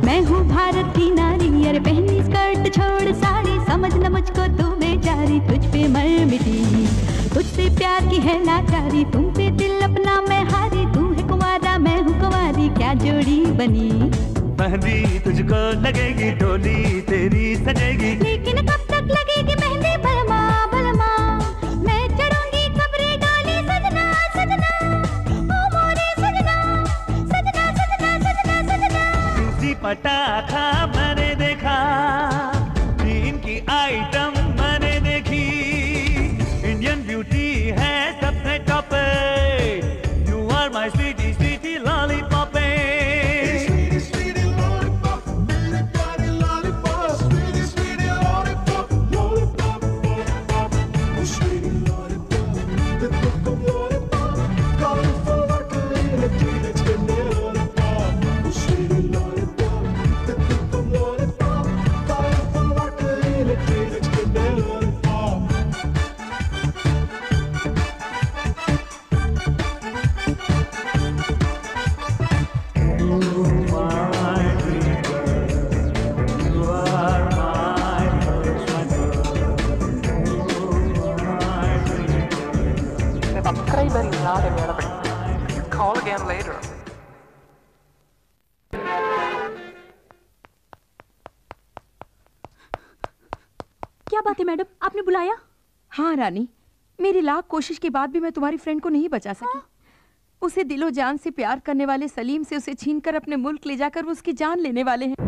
मैं हूँ भारत की नारी, अरे पहनी स्कर्ट छोड़ साड़ी, समझ न मुझको तू बेचारी, तुझ पे मर मिटी, तुझसे प्यार की है लाचारी, तुम पे दिल अपना मैं हारी, तू है कुंवारा मैं हूँ कुंवारी, क्या जोड़ी बनी। मेहंदी तुझको लगेगी, डोली तेरी सजेगी, लेकिन कब तक लगेगी मेहंदी बलमा बलमा, मैं चढ़ूंगी कब्रे डोली सजना सजना, ओ मोरे सजना सजना सजना सजना सजना। रूसी पटाखा मैंने देखा, चीन की आइटम मैंने देखी, इंडियन ब्यूटी है सबसे top. You are my sweetie sweetie lollipop. call again later. क्या बात है मैडम, आपने बुलाया? हाँ रानी, मेरी लाख कोशिश के बाद भी मैं तुम्हारी फ्रेंड को नहीं बचा सकी। उसे दिलो जान से प्यार करने वाले सलीम से उसे छीनकर अपने मुल्क ले जाकर वो उसकी जान लेने वाले हैं।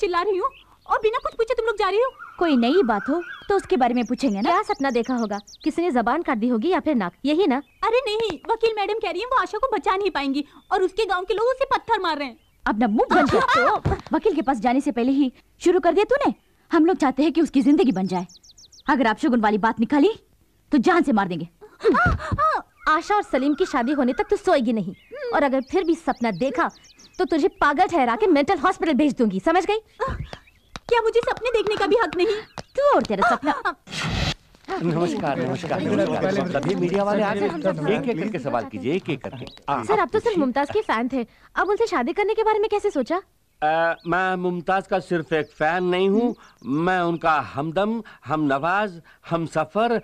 चिल्ला रही हूँ और बिना कुछ पूछे तुम लोग जा रही हो। कोई नई बात हो तो उसके बारे में पूछेंगे ना। क्या सपना देखा होगा? किसी ने जबान काट दी होगी या फिर नाक, यही ना? अरे नहीं, वकील मैडम कह रही है वो आशा को बचा नहीं पाएंगी और उसके गांव के लोग उसे पत्थर मार रहे हैं। अब ना मुंह बंद कर। वकील के पास जाने से पहले ही शुरू कर दिया तूने। हम लोग चाहते हैं कि उसकी जिंदगी बन जाए। अगर आप शुगुन वाली बात निकाली तो जान से मार देंगे। आशा और सलीम की शादी होने तक तो सोएगी नहीं, और अगर फिर भी सपना देखा तो तुझे पागल ठहरा के मेंटल हॉस्पिटल भेज दूंगी, समझ गई? क्या मुझे सपने देखने का भी हक नहीं? तू और तेरा सपना। नमस्कार नमस्कार नमस्कार। सभी मीडिया वाले आ गए। एक एक करके सवाल कीजिए, एक एक करके। सर आप तो सिर्फ मुमताज के फैन थे, अब उनसे शादी करने के बारे में कैसे सोचा? मैं मुमताज का सिर्फ एक फैन नहीं हूँ, मैं उनका हमदम, हम नवाज, हम सफर,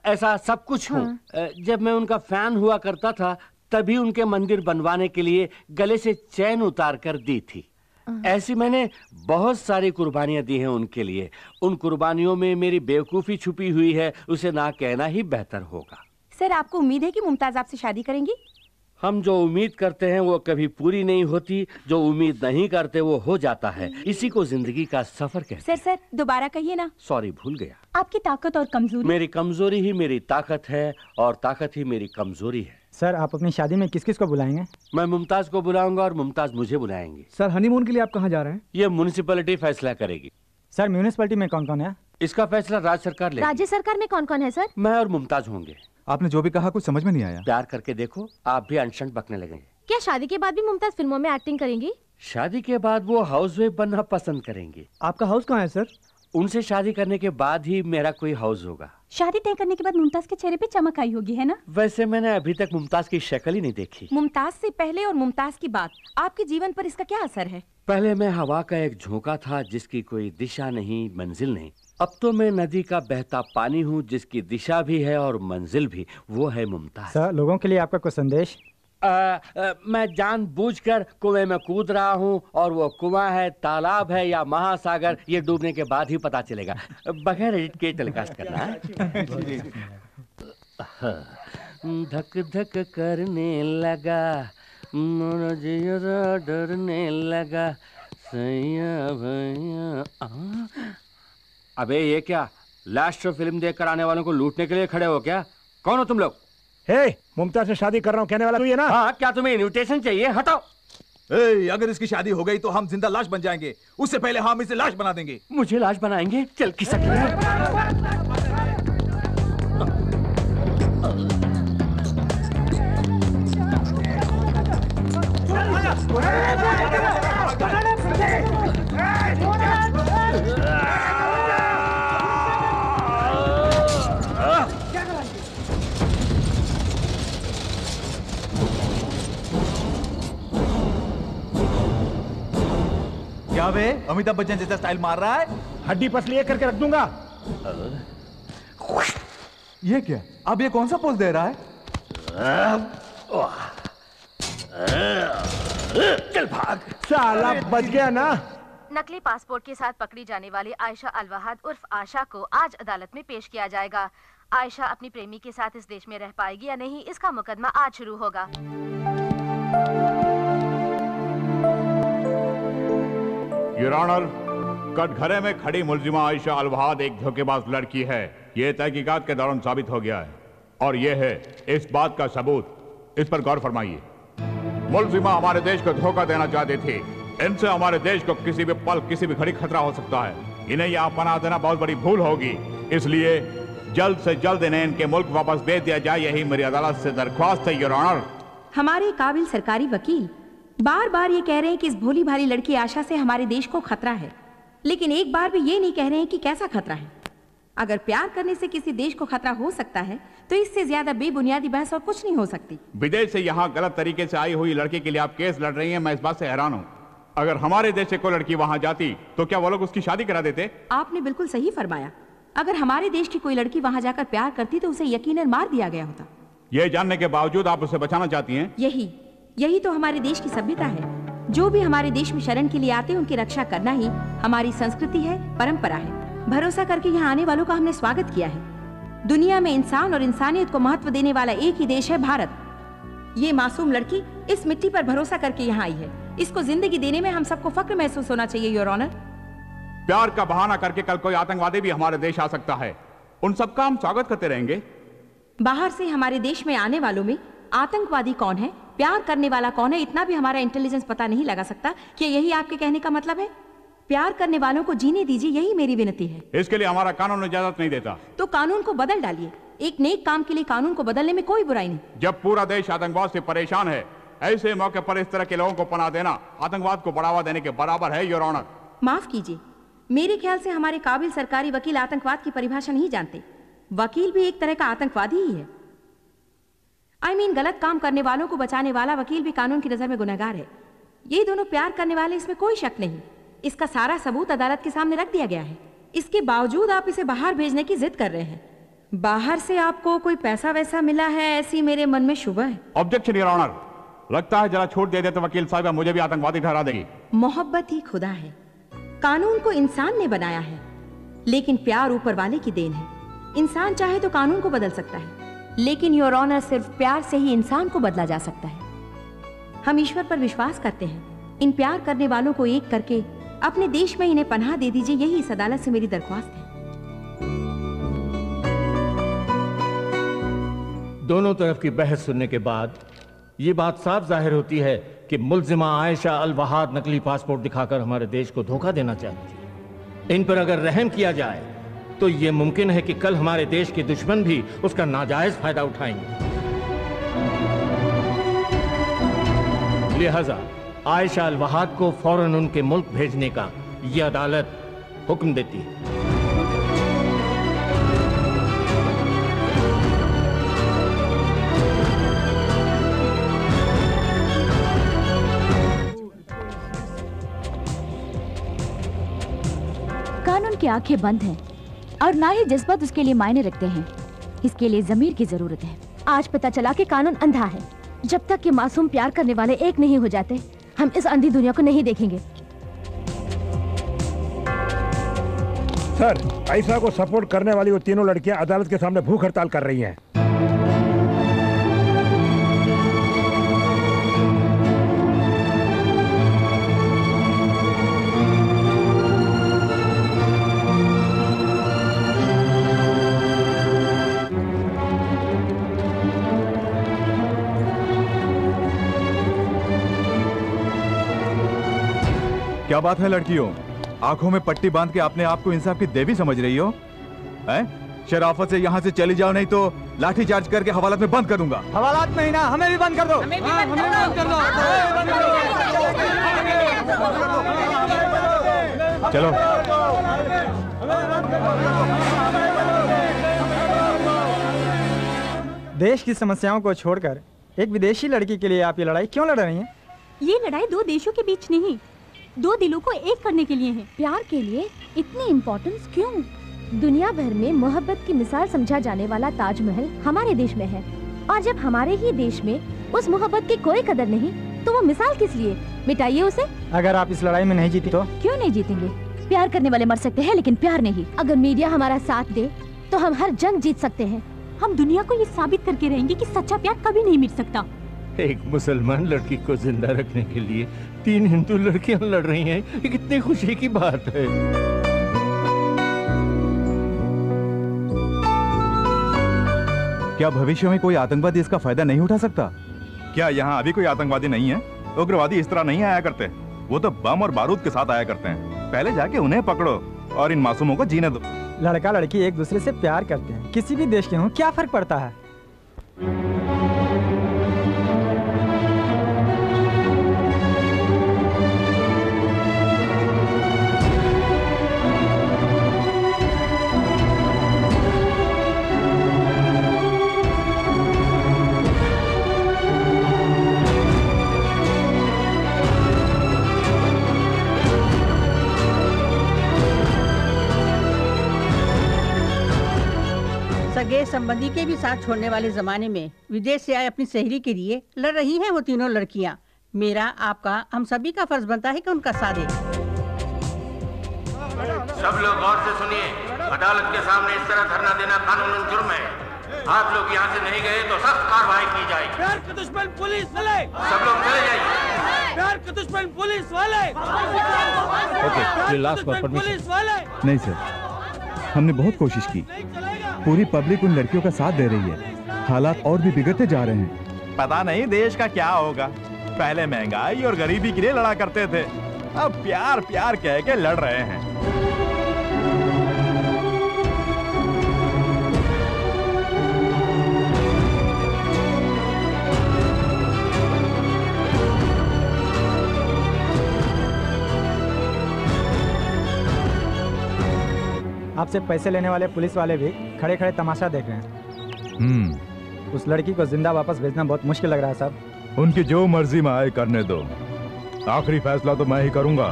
ऐसा सब कुछ हूँ। जब मैं उनका फैन हुआ करता था तभी उनके मंदिर बनवाने के लिए गले से चैन उतार कर दी थी। ऐसी मैंने बहुत सारी कुर्बानियां दी हैं उनके लिए। उन कुर्बानियों में मेरी बेवकूफ़ी छुपी हुई है, उसे ना कहना ही बेहतर होगा। सर आपको उम्मीद है कि मुमताज आपसे शादी करेंगी? हम जो उम्मीद करते हैं वो कभी पूरी नहीं होती, जो उम्मीद नहीं करते वो हो जाता है। इसी को जिंदगी का सफर कहते हैं। सर दोबारा कहिए ना। सॉरी, भूल गया। आपकी ताकत और कमजोरी? मेरी कमजोरी ही मेरी ताकत है और ताकत ही मेरी कमजोरी है। सर आप अपनी शादी में किस किस को बुलाएंगे? मैं मुमताज को बुलाऊंगा और मुमताज मुझे बुलाएंगी। सर हनीमून के लिए आप कहाँ जा रहे हैं? ये म्युनिसिपैलिटी फैसला करेगी। सर म्युनिसिपैलिटी में कौन कौन है? इसका फैसला राज्य सरकार लेगी। राज्य सरकार में कौन कौन है सर? मैं और मुमताज होंगे। आपने जो भी कहा कुछ समझ में नहीं आया। प्यार करके देखो, आप भी अनशन बकने लगेंगे। क्या शादी के बाद भी मुमताज फिल्मों में एक्टिंग करेंगी? शादी के बाद वो हाउसवाइफ बनना पसंद करेंगी। आपका हाउस कहाँ है सर? उनसे शादी करने के बाद ही मेरा कोई हाउस होगा। शादी तय करने के बाद मुमताज के चेहरे पे चमक आई होगी, है ना? वैसे मैंने अभी तक मुमताज की शक्ल ही नहीं देखी। मुमताज से पहले और मुमताज की बात, आपके जीवन पर इसका क्या असर है? पहले मैं हवा का एक झोंका था जिसकी कोई दिशा नहीं, मंजिल नहीं। अब तो मैं नदी का बहता पानी हूँ जिसकी दिशा भी है और मंजिल भी। वो है मुमताज। सर लोगों के लिए आपका कोई संदेश? मैं जानबूझकर कुएं में कूद रहा हूँ और वो कुआं है, तालाब है या महासागर, ये डूबने के बाद ही पता चलेगा। बगैर एडिट के टेलीकास्ट करना है। धक धक करने लगा, डरने लगा, सैया भैया। अबे ये क्या, लास्ट फिल्म देखकर आने वालों को लूटने के लिए खड़े हो क्या? कौन हो तुम लोग? हे, मुमताज से शादी कर रहा हूँ कहने वाला तू ये ना? हाँ, क्या तुम्हें इनविटेशन चाहिए? हटाओ। अगर इसकी शादी हो गई तो हम जिंदा लाश बन जाएंगे, उससे पहले हम इसे लाश बना देंगे। मुझे लाश बनाएंगे? चल किसक। क्या बे, अमिताभ बच्चन जैसा स्टाइल मार रहा है? हड्डी पसली एक करके रख दूंगा। ये क्या? अब ये कौन सा पोज दे रहा है? चल भाग। साला बच गया ना। नकली पासपोर्ट के साथ पकड़ी जाने वाली आयशा अलवहाद उर्फ आशा को आज अदालत में पेश किया जाएगा। आयशा अपनी प्रेमी के साथ इस देश में रह पाएगी या नहीं, इसका मुकदमा आज शुरू होगा। योर ऑनर, कटघरे में खड़ी मुलजिमा आयशा अलवहाद एक धोखेबाज लड़की है। यह तहकीकात के दौरान साबित हो गया है और यह है इस बात का सबूत। इस पर गौर फरमाइए। मुलजिमा हमारे देश को धोखा देना चाहती थी। इनसे हमारे देश को किसी भी पल, किसी भी घड़ी खतरा हो सकता है। इन्हें यहाँ पनाह देना बहुत बड़ी भूल होगी, इसलिए जल्द से जल्द इन्हें इनके मुल्क वापस भेज दिया जाए, यही मेरी अदालत से दरख्वास्त है योर ऑनर। हमारे काबिल सरकारी वकील बार बार ये कह रहे हैं कि इस भोली भाली लड़की आशा से हमारे देश को खतरा है। लेकिन एक बार भी ये नहीं कह रहे हैं कि कैसा खतरा है। अगर प्यार करने से किसी देश को खतरा हो सकता है तो इससे ज्यादा बेबुनियादी बहस और कुछ नहीं हो सकती। विदेश से यहाँ गलत तरीके से आई हुई लड़की के लिए आप केस लड़ रही हैं, मैं इस बात से हैरान हूँ। अगर हमारे देश से कोई लड़की वहाँ जाती तो क्या वो लोग उसकी शादी करा देते? आपने बिल्कुल सही फरमाया। अगर हमारे देश की कोई लड़की वहाँ जाकर प्यार करती तो उसे यकीनन मार दिया गया होता। ये जानने के बावजूद आप उसे बचाना चाहती हैं? यही तो हमारे देश की सभ्यता है। जो भी हमारे देश में शरण के लिए आते हैं उनकी रक्षा करना ही हमारी संस्कृति है, परंपरा है। भरोसा करके यहाँ आने वालों का हमने स्वागत किया है। दुनिया में इंसान और इंसानियत को महत्व देने वाला एक ही देश है, भारत। ये मासूम लड़की इस मिट्टी पर भरोसा करके यहाँ आई है। इसको जिंदगी देने में हम सबको फक्र महसूस होना चाहिए, योर ऑनर। प्यार का बहाना करके कल कोई आतंकवादी भी हमारे देश आ सकता है, उन सबका हम स्वागत करते रहेंगे। बाहर से हमारे देश में आने वालों में आतंकवादी कौन है, प्यार करने वाला कौन है, इतना भी हमारा इंटेलिजेंस पता नहीं लगा सकता। क्या यही आपके कहने का मतलब है? प्यार करने वालों को जीने दीजिए, यही मेरी विनती है। इसके लिए हमारा कानून इजाजत नहीं देता। तो कानून को बदल डालिए। एक नेक काम के लिए कानून को बदलने में कोई बुराई नहीं। जब पूरा देश आतंकवाद से परेशान है, ऐसे मौके पर इस तरह के लोगों को पनाह देना आतंकवाद को बढ़ावा देने के बराबर है, योर ऑनर। माफ कीजिए, मेरे ख्याल से हमारे काबिल सरकारी वकील आतंकवाद की परिभाषा नहीं जानते। वकील भी एक तरह का आतंकवादी ही है। I mean, गलत काम करने वालों को बचाने वाला वकील भी कानून की नजर में गुनहगार है। ये दोनों प्यार करने वाले, इसमें कोई शक नहीं। इसका सारा सबूत अदालत के सामने रख दिया गया है। इसके बावजूद आप इसे बाहर भेजने की जिद कर रहे हैं। बाहर से आपको कोई पैसा वैसा मिला है, ऐसी मेरे मन में शुबह है। Objection, your honour. लगता है जरा छूट दे दे तो वकील साहब मुझे भी आतंकवादी ठहरा देगी। मोहब्बत ही खुदा है। कानून को इंसान ने बनाया है, लेकिन प्यार ऊपर वाले की देन है। इंसान चाहे तो कानून को बदल सकता है, लेकिन योर ऑनर सिर्फ प्यार से ही इंसान को बदला जा सकता है। हम ईश्वर पर विश्वास करते हैं। इन प्यार करने वालों को एक करके अपने देश में इन्हें पनाह दे दीजिए, यही इस अदालत से मेरी दरख्वास्त है। दोनों तरफ की बहस सुनने के बाद ये बात साफ जाहिर होती है कि मुल्जिमा आयशा अल वहाद नकली पासपोर्ट दिखाकर हमारे देश को धोखा देना चाहती है। इन पर अगर रहम किया जाए तो ये मुमकिन है कि कल हमारे देश के दुश्मन भी उसका नाजायज फायदा उठाएंगे। लिहाजा आयशा अल वहाद को फौरन उनके मुल्क भेजने का यह अदालत हुक्म देती है। कानून की आंखें बंद हैं और ना ही जज्बात उसके लिए मायने रखते हैं। इसके लिए जमीर की जरूरत है। आज पता चला कि कानून अंधा है। जब तक कि मासूम प्यार करने वाले एक नहीं हो जाते, हम इस अंधी दुनिया को नहीं देखेंगे। सर, आयशा को सपोर्ट करने वाली वो तीनों लड़कियां अदालत के सामने भूख हड़ताल कर रही हैं। क्या बात है लड़कियों, आंखों में पट्टी बांध के अपने आप को इंसाफ की देवी समझ रही हो? हैं? शराफत से यहाँ से चली जाओ, नहीं तो लाठी चार्ज करके हवालात में बंद कर दूंगा। हवालात में ही ना, हमें भी बंद कर दो। हमें भी बंद कर दो। चलो। देश की समस्याओं को छोड़कर एक विदेशी लड़की के लिए आप ये लड़ाई क्यों लड़ रही हैं? ये लड़ाई दो देशों के बीच नहीं, दो दिलों को एक करने के लिए है। प्यार के लिए इतनी इम्पोर्टेंस क्यों? दुनिया भर में मोहब्बत की मिसाल समझा जाने वाला ताजमहल हमारे देश में है, और जब हमारे ही देश में उस मोहब्बत की कोई कदर नहीं तो वो मिसाल किस लिए? मिटाइए उसे। अगर आप इस लड़ाई में नहीं जीती तो? क्यों नहीं जीतेंगे? प्यार करने वाले मर सकते हैं लेकिन प्यार नहीं। अगर मीडिया हमारा साथ दे तो हम हर जंग जीत सकते हैं। हम दुनिया को ये साबित करके रहेंगे कि सच्चा प्यार कभी नहीं मिट सकता। एक मुसलमान लड़की को जिंदा रखने के लिए 3 हिंदू लड़कियां लड़ रही हैं, ये कितनी खुशी की बात है। क्या भविष्य में कोई आतंकवादी इसका फायदा नहीं उठा सकता? क्या यहाँ अभी कोई आतंकवादी नहीं है? उग्रवादी इस तरह नहीं आया करते, वो तो बम और बारूद के साथ आया करते हैं। पहले जाके उन्हें पकड़ो और इन मासूमों को जीने दो। लड़का लड़की एक दूसरे से प्यार करते हैं, किसी भी देश के हों, क्या फर्क पड़ता है? सगे संबंधी के भी साथ छोड़ने वाले जमाने में विदेश से आए अपनी सहेली के लिए लड़ रही हैं वो तीनों लड़कियां। मेरा, आपका, हम सभी का फर्ज बनता है कि उनका साथ दें। सब लोग गौर से सुनिए, अदालत के सामने इस तरह धरना देना कानूनन जुर्म है। आप लोग यहाँ से नहीं गए तो सख्त कार्रवाई की जाएगी। प्यार के दुश्मन पुलिस वाले, सब लोग चले जाइए। प्यार के दुश्मन पुलिस वाले, पुलिस वाले। नहीं सर, हमने बहुत कोशिश की, पूरी पब्लिक उन लड़कियों का साथ दे रही है, हालात और भी बिगड़ते जा रहे हैं। पता नहीं देश का क्या होगा। पहले महंगाई और गरीबी के लिए लड़ा करते थे, अब प्यार प्यार कह के लड़ रहे हैं। आपसे पैसे लेने वाले पुलिस वाले भी खड़े खड़े तमाशा देख रहे हैं। उस लड़की को जिंदा वापस भेजना बहुत मुश्किल लग रहा है साहब। उनकी जो मर्जी में आए करने दो, आखिरी फैसला तो मैं ही करूंगा।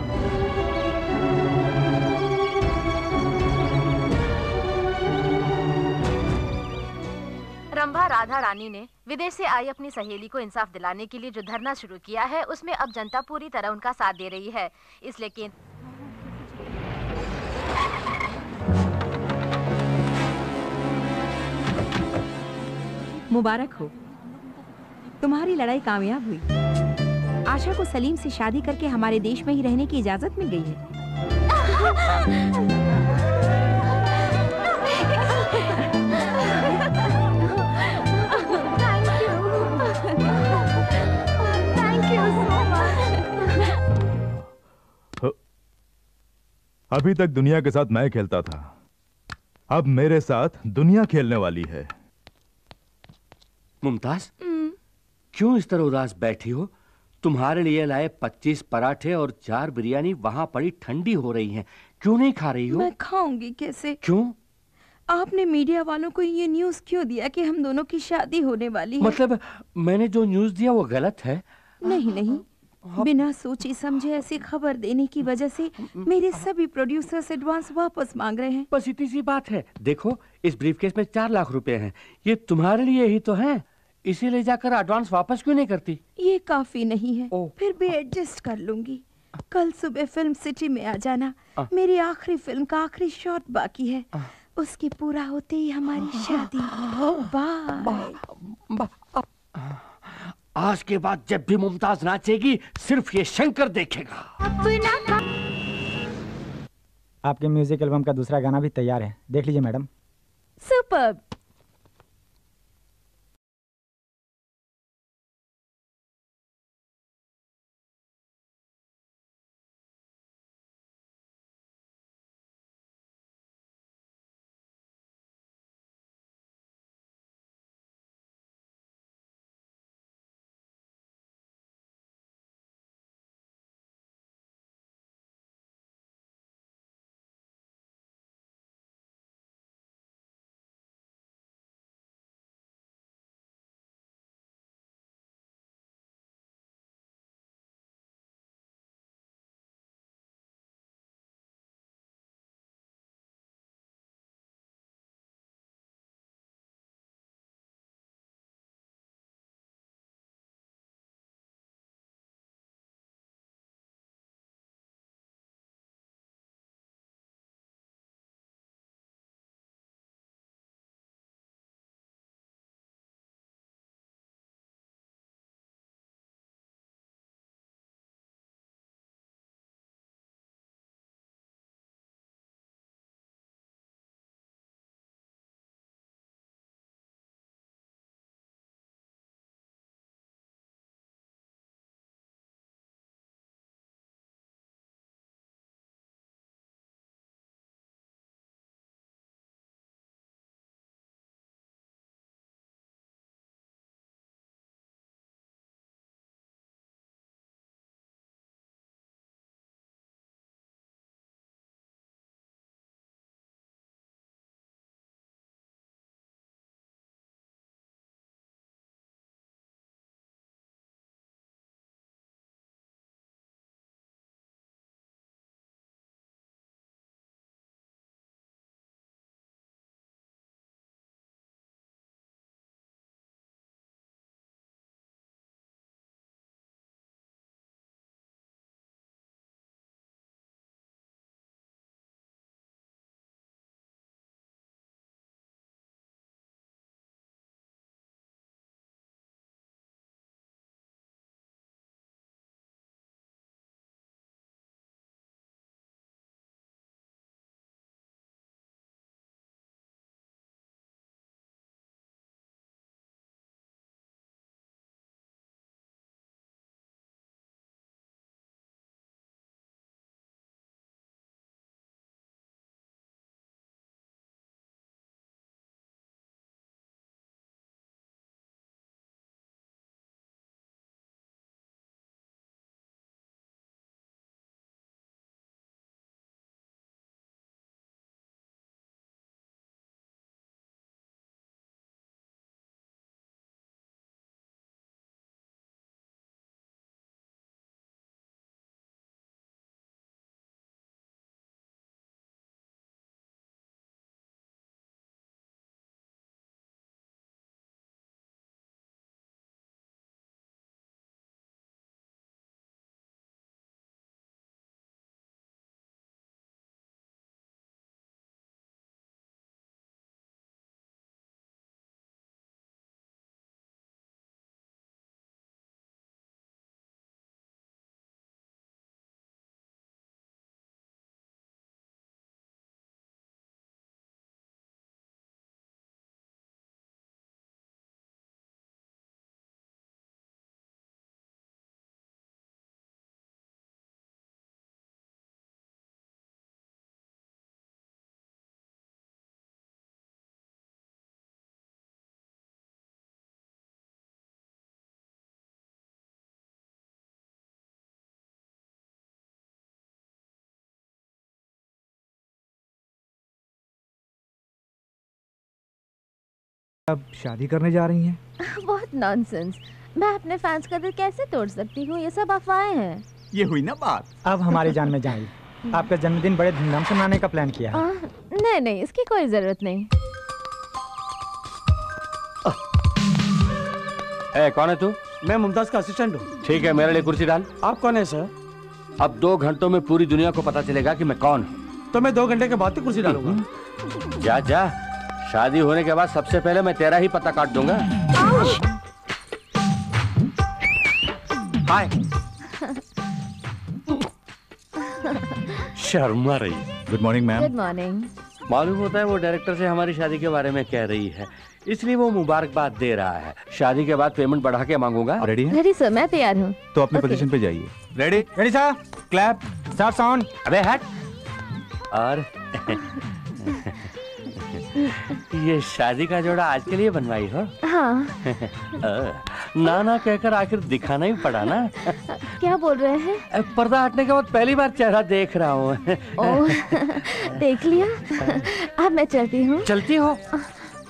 रंभा राधा रानी ने विदेश से आई अपनी सहेली को इंसाफ दिलाने के लिए जो धरना शुरू किया है, उसमें अब जनता पूरी तरह उनका साथ दे रही है। इसलिए मुबारक हो, तुम्हारी लड़ाई कामयाब हुई। आशा को सलीम से शादी करके हमारे देश में ही रहने की इजाजत मिल गई है। अभी तक दुनिया के साथ मैं खेलता था, अब मेरे साथ दुनिया खेलने वाली है। मुमताज, क्यों इस तरह उदास बैठी हो? तुम्हारे लिए लाए 25 पराठे और 4 बिरयानी वहां पड़ी ठंडी हो रही हैं। क्यों नहीं खा रही हो? मैं खाऊंगी कैसे? क्यों? आपने मीडिया वालों को ये न्यूज़ क्यों दिया कि हम दोनों की शादी होने वाली है? मतलब मैंने जो न्यूज़ दिया वो गलत है? नहीं नहीं, बिना सोची समझे ऐसी खबर देने की वजह से मेरे सभी प्रोड्यूसर्स एडवांस वापस मांग रहे हैं। बस इतनी सी बात है। देखो, इस ब्रीफकेस में 4 लाख रुपए हैं, ये तुम्हारे लिए ही तो हैं। इसे ले जाकर एडवांस वापस क्यों नहीं करती? ये काफी नहीं है, फिर भी एडजस्ट कर लूंगी। कल सुबह फिल्म सिटी में आ जाना। मेरी आखिरी फिल्म का आखिरी शॉट बाकी है, उसके पूरा होते ही हमारी शादी। बाय। आज के बाद जब भी मुमताज नाचेगी, सिर्फ ये शंकर देखेगा। आपके म्यूजिक एल्बम का दूसरा गाना भी तैयार है, देख लीजिए मैडम। सुपर्ब। अब शादी करने जा रही हैं? बहुत नॉनसेंस। मैं अपने फैंस का दिल कैसे तोड़ सकती हूँ? ये सब अफवाहें हैं। ये हुई ना बात। अब हमारी जान में जाएगी। आपका जन्मदिन बड़े धूमधाम से मनाने का प्लान किया है। नहीं नहीं, इसकी कोई जरूरत नहीं। कौन है तू? मैं मुमताज का असिस्टेंट हूँ। ठीक है, मेरे लिए कुर्सी डाल। आप कौन है सर? अब 2 घंटों में पूरी दुनिया को पता चलेगा कि मैं कौन हूँ। तो मैं 2 घंटे के बाद ही कुर्सी डालूंगा। जा जा, शादी होने के बाद सबसे पहले मैं तेरा ही पता काट दूंगा। हाय। शर्मा रही। Good morning ma'am. Good morning. मालूम होता है वो डायरेक्टर से हमारी शादी के बारे में कह रही है, इसलिए वो मुबारकबाद दे रहा है। शादी के बाद पेमेंट बढ़ा के मांगूंगा। रेडी है? रेडी सर, मैं तैयार हूँ। तो अपनी पोजीशन पे जाइए। Ready? Ready sir. Clap, start sound. अबे हट। और ये शादी का जोड़ा आज के लिए बनवाई हो? हाँ। ना ना कहकर आखिर दिखाना ही पड़ा ना। क्या बोल रहे हैं? पर्दा हटने के बाद पहली बार चेहरा देख रहा हूँ। देख लिया। अब मैं चलती हूँ। चलती हो?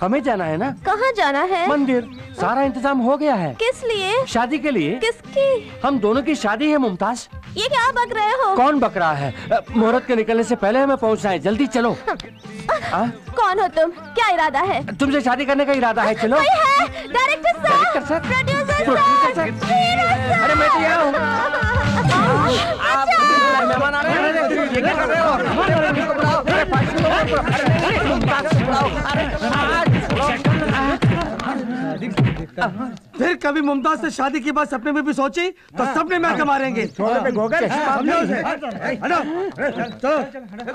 हमें जाना है ना। कहाँ जाना है? मंदिर। सारा इंतजाम हो गया है। किस लिए? शादी के लिए। किसकी? हम दोनों की शादी है मुमताज। ये क्या बक रहे हो? कौन बक रहा है? मुहूर्त के निकलने से पहले हमें पहुंचना है, जल्दी चलो। कौन हो तुम? क्या इरादा है? तुमसे शादी करने का इरादा है, चलो। डायरेक्टर साहब, प्रोड्यूसर साहब, अरे मैं तो यहाँ हूँ। आप मेहमान आ रहे हैं, ये क्या कर रहे हो? फिर कभी मुमताज से शादी की बात सपने में भी सोची तो सपने में आके मारेंगे।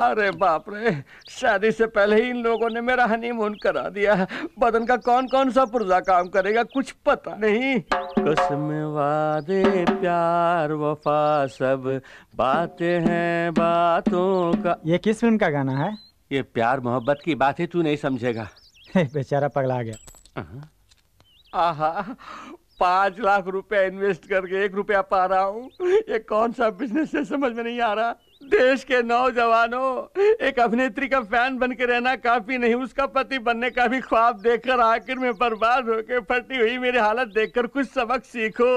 अरे बाप रे, शादी से पहले ही इन लोगों ने मेरा हनीमून करा दिया। बदन का कौन कौन सा पुर्जा काम करेगा कुछ पता नहीं। कसम वादे प्यार वफा सब बातें हैं बातों का। ये किस फिल्म का गाना है? ये प्यार मोहब्बत की बात है, तू नहीं समझेगा। बेचारा पगला गया। आहा, 5 लाख रुपए इन्वेस्ट करके 1 रुपया पा रहा हूँ। ये कौन सा बिजनेस है समझ में नहीं आ रहा। देश के नौजवानों, एक अभिनेत्री का फैन बन के रहना काफी नहीं, उसका पति बनने का भी ख्वाब देखकर आखिर में बर्बाद होकर फटी हुई मेरी हालत देखकर कुछ सबक सीखो।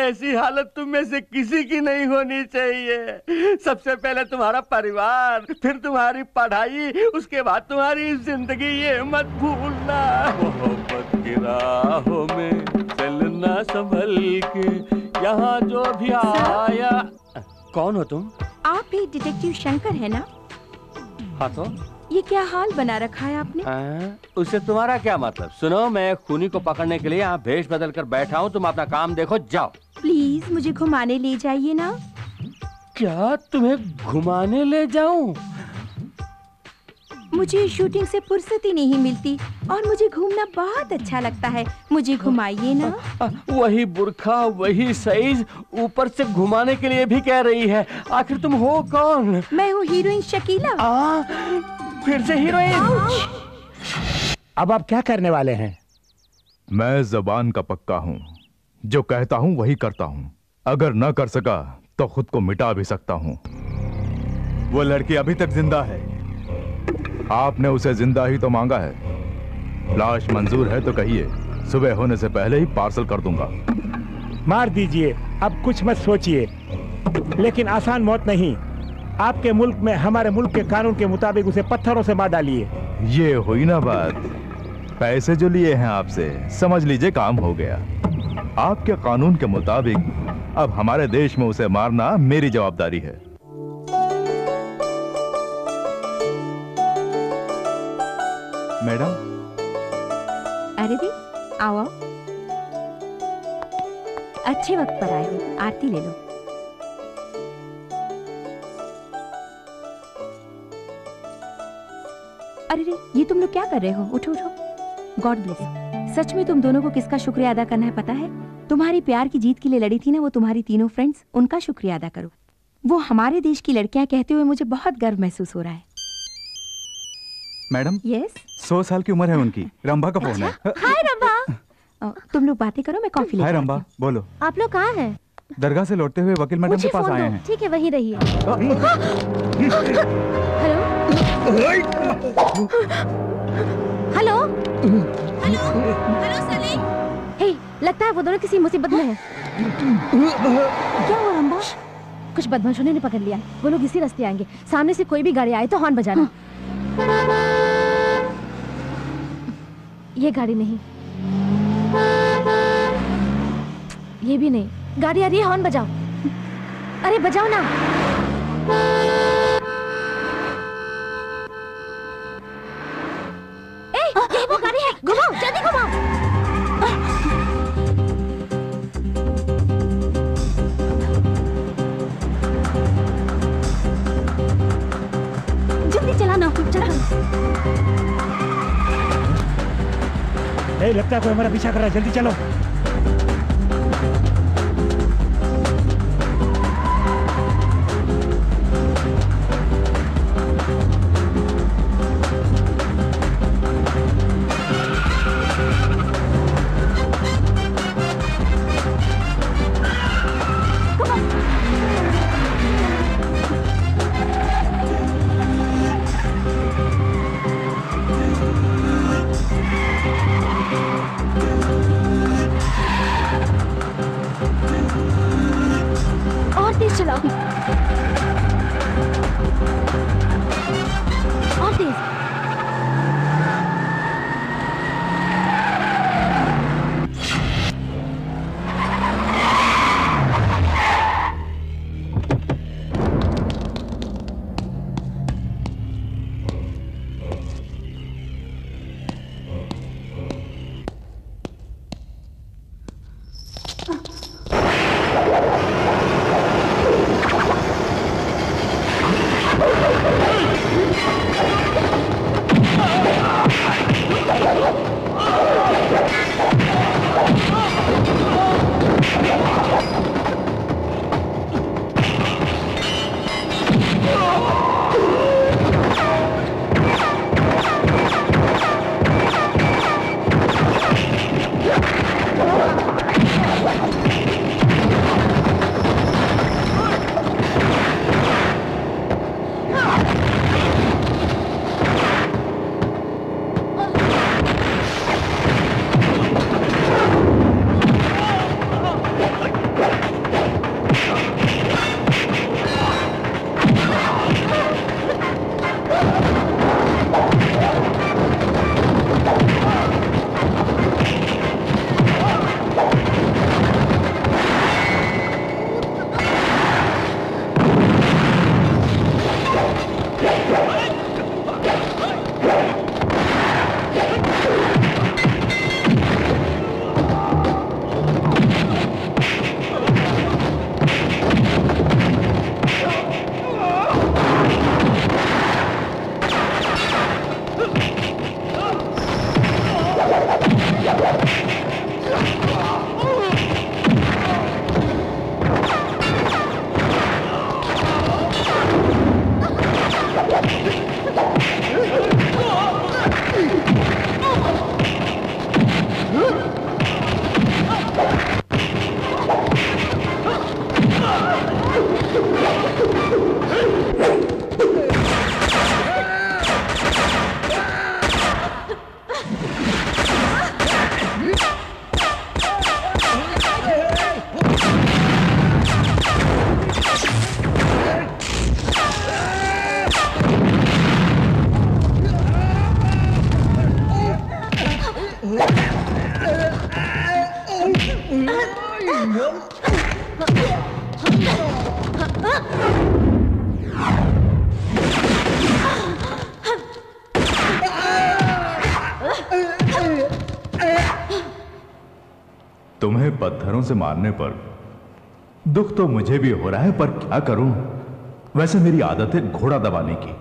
ऐसी हालत तुम में से किसी की नहीं होनी चाहिए। सबसे पहले तुम्हारा परिवार, फिर तुम्हारी पढ़ाई, उसके बाद तुम्हारी जिंदगी, ये मत भूलना। मोहब्बत की राहों में चलना संभल के, यहाँ जो भी आया। कौन हो तुम? आप ही डिटेक्टिव शंकर है ना? हाँ तो ये क्या हाल बना रखा है आपने? उससे तुम्हारा क्या मतलब? सुनो, मैं खूनी को पकड़ने के लिए यहाँ भेष बदल कर बैठा हूँ, तुम अपना काम देखो, जाओ। प्लीज मुझे घुमाने ले जाइए ना। क्या तुम्हें घुमाने ले जाऊं? मुझे शूटिंग से फुर्सत ही नहीं मिलती और मुझे घूमना बहुत अच्छा लगता है, मुझे घुमाइए ना। वही बुर्खा, वही साइज, ऊपर से घुमाने के लिए भी कह रही है। आखिर तुम हो कौन? मैं हूँ हीरोइन शकीला। फिर से हीरोइन? अब आप क्या करने वाले हैं? मैं जबान का पक्का हूं, जो कहता हूं वही करता हूं। अगर न कर सका तो खुद को मिटा भी सकता हूं। वो लड़की अभी तक जिंदा है। आपने उसे जिंदा ही तो मांगा है। लाश मंजूर है तो कहिए, सुबह होने से पहले ही पार्सल कर दूंगा। मार दीजिए, अब कुछ मत सोचिए, लेकिन आसान मौत नहीं। आपके मुल्क में हमारे मुल्क के कानून के मुताबिक उसे पत्थरों से मार डालिए। ये हुई ना बात। पैसे जो लिए हैं आपसे, समझ लीजिए काम हो गया। आपके कानून के मुताबिक अब हमारे देश में उसे मारना मेरी जवाबदारी है। मैडम। अरे दी, आओ। अच्छे वक्त पर आए हो, आरती ले लो। अरे रे, ये तुम लोग क्या कर रहे हो? उठो उठो। God bless. सच में तुम दोनों को किसका शुक्रिया अदा करना है पता है? तुम्हारी प्यार की जीत के लिए लड़ी थी ना वो तुम्हारी तीनों फ्रेंड्स, उनका शुक्रिया अदा करो। वो हमारे देश की लड़कियां कहते हुए मुझे बहुत गर्व महसूस हो रहा है। मैडम। यस। 100 साल की उम्र है उनकी। रंभा का फोन है। हाय रंभा। तुम लोग बातें करो, मैं कॉफी लेकर हाय रंभा, बोलो। आप लोग कहाँ हैं? दरगाह से लौटते हुए वकील मैडम के पास आए हैं। ठीक है, वहीं रहिए। हेलो हेलो हे, लगता है वो दोनों किसी मुसीबत में हैं। क्या हुआ अम्बा? कुछ बदमाशों ने पकड़ लिया है। वो लोग इसी रास्ते आएंगे। सामने से कोई भी गाड़ी आए तो हॉर्न बजाना। ये गाड़ी नहीं, ये भी नहीं। गाड़ी आ रही है, हॉर्न बजाओ। अरे बजाओ ना। ये वो गाड़ी है, घुमाओ, जल्दी घुमाओ। जल्दी चलाना। लगता है कोई हमारा पीछा कर रहा है, जल्दी चलो। और तेज चलाओ। और तेज। तुम्हें पत्थरों से मारने पर दुख तो मुझे भी हो रहा है, पर क्या करूं? वैसे मेरी आदत है घोड़ा दबाने की।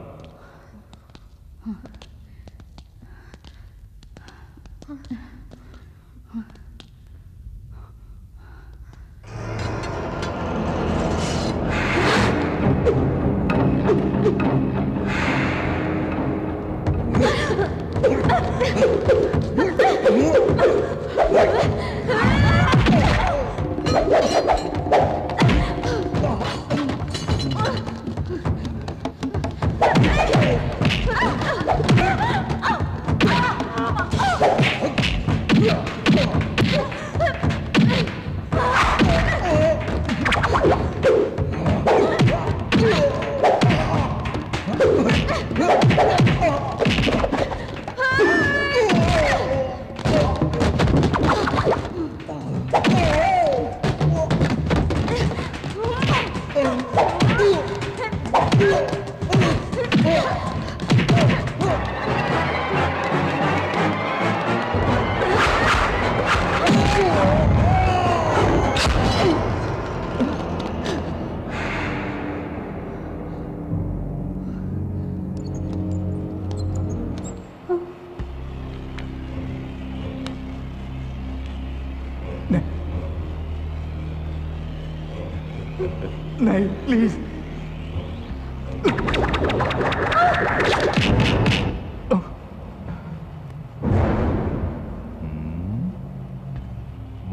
नहीं प्लीज।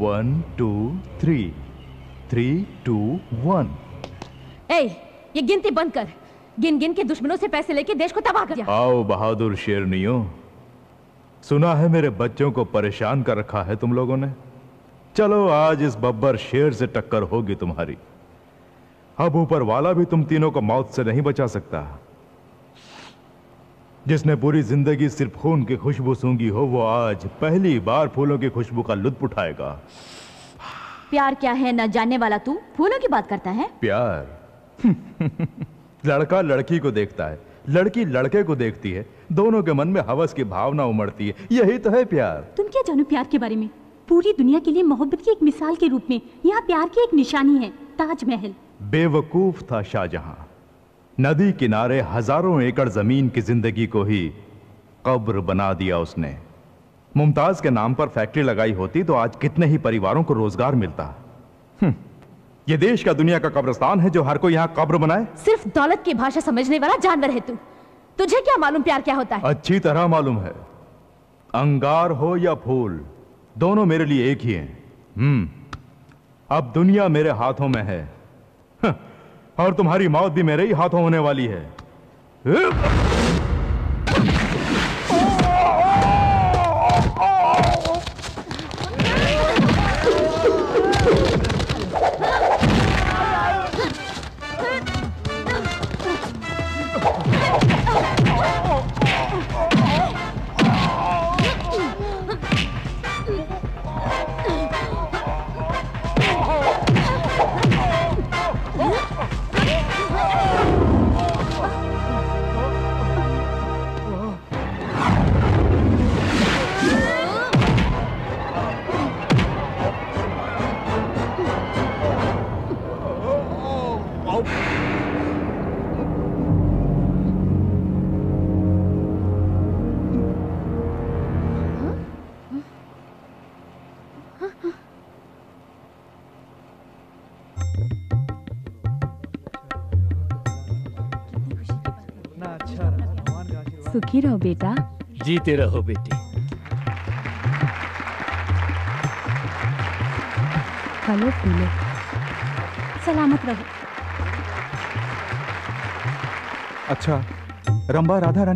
1 2 3 3 2 1। ए, ये गिनती बंद कर। गिन गिन के दुश्मनों से पैसे लेके देश को तबाह कर दिया। आओ बहादुर शेरनियों, सुना है मेरे बच्चों को परेशान कर रखा है तुम लोगों ने। चलो आज इस बब्बर शेर से टक्कर होगी तुम्हारी। अब ऊपर वाला भी तुम तीनों को मौत से नहीं बचा सकता। जिसने पूरी जिंदगी सिर्फ खून की खुशबू सूंघी हो, वो आज पहली बार फूलों की खुशबू का लुत्फ उठाएगा। प्यार क्या है न जानने वाला तू फूलों की बात करता है। प्यार लड़का लड़की को देखता है, लड़की लड़के को देखती है, दोनों के मन में हवस की भावना उमड़ती है। यही तो है प्यार। तुम क्या जानो प्यार के बारे में? पूरी दुनिया के लिए मोहब्बत की एक मिसाल के रूप में यहाँ प्यार की एक निशानी है, ताजमहल। बेवकूफ था शाहजहां। नदी किनारे हजारों एकड़ जमीन की जिंदगी को ही कब्र बना दिया उसने। मुमताज के नाम पर फैक्ट्री लगाई होती तो आज कितने ही परिवारों को रोजगार मिलता। ये देश का दुनिया का कब्रिस्तान है जो हर कोई यहाँ कब्र बनाए। सिर्फ दौलत की भाषा समझने वाला जानवर है तू। तुझे क्या मालूम प्यार क्या होता है? अच्छी तरह मालूम है। अंगार हो या फूल, दोनों मेरे लिए एक ही हैं। अब दुनिया मेरे हाथों में है और तुम्हारी मौत भी मेरे ही हाथों होने वाली है। सुखी रहो बेटा। जीते रहो बेटी। फलो फूलो, सलामत रहो। अच्छा, रंभा राधा रानी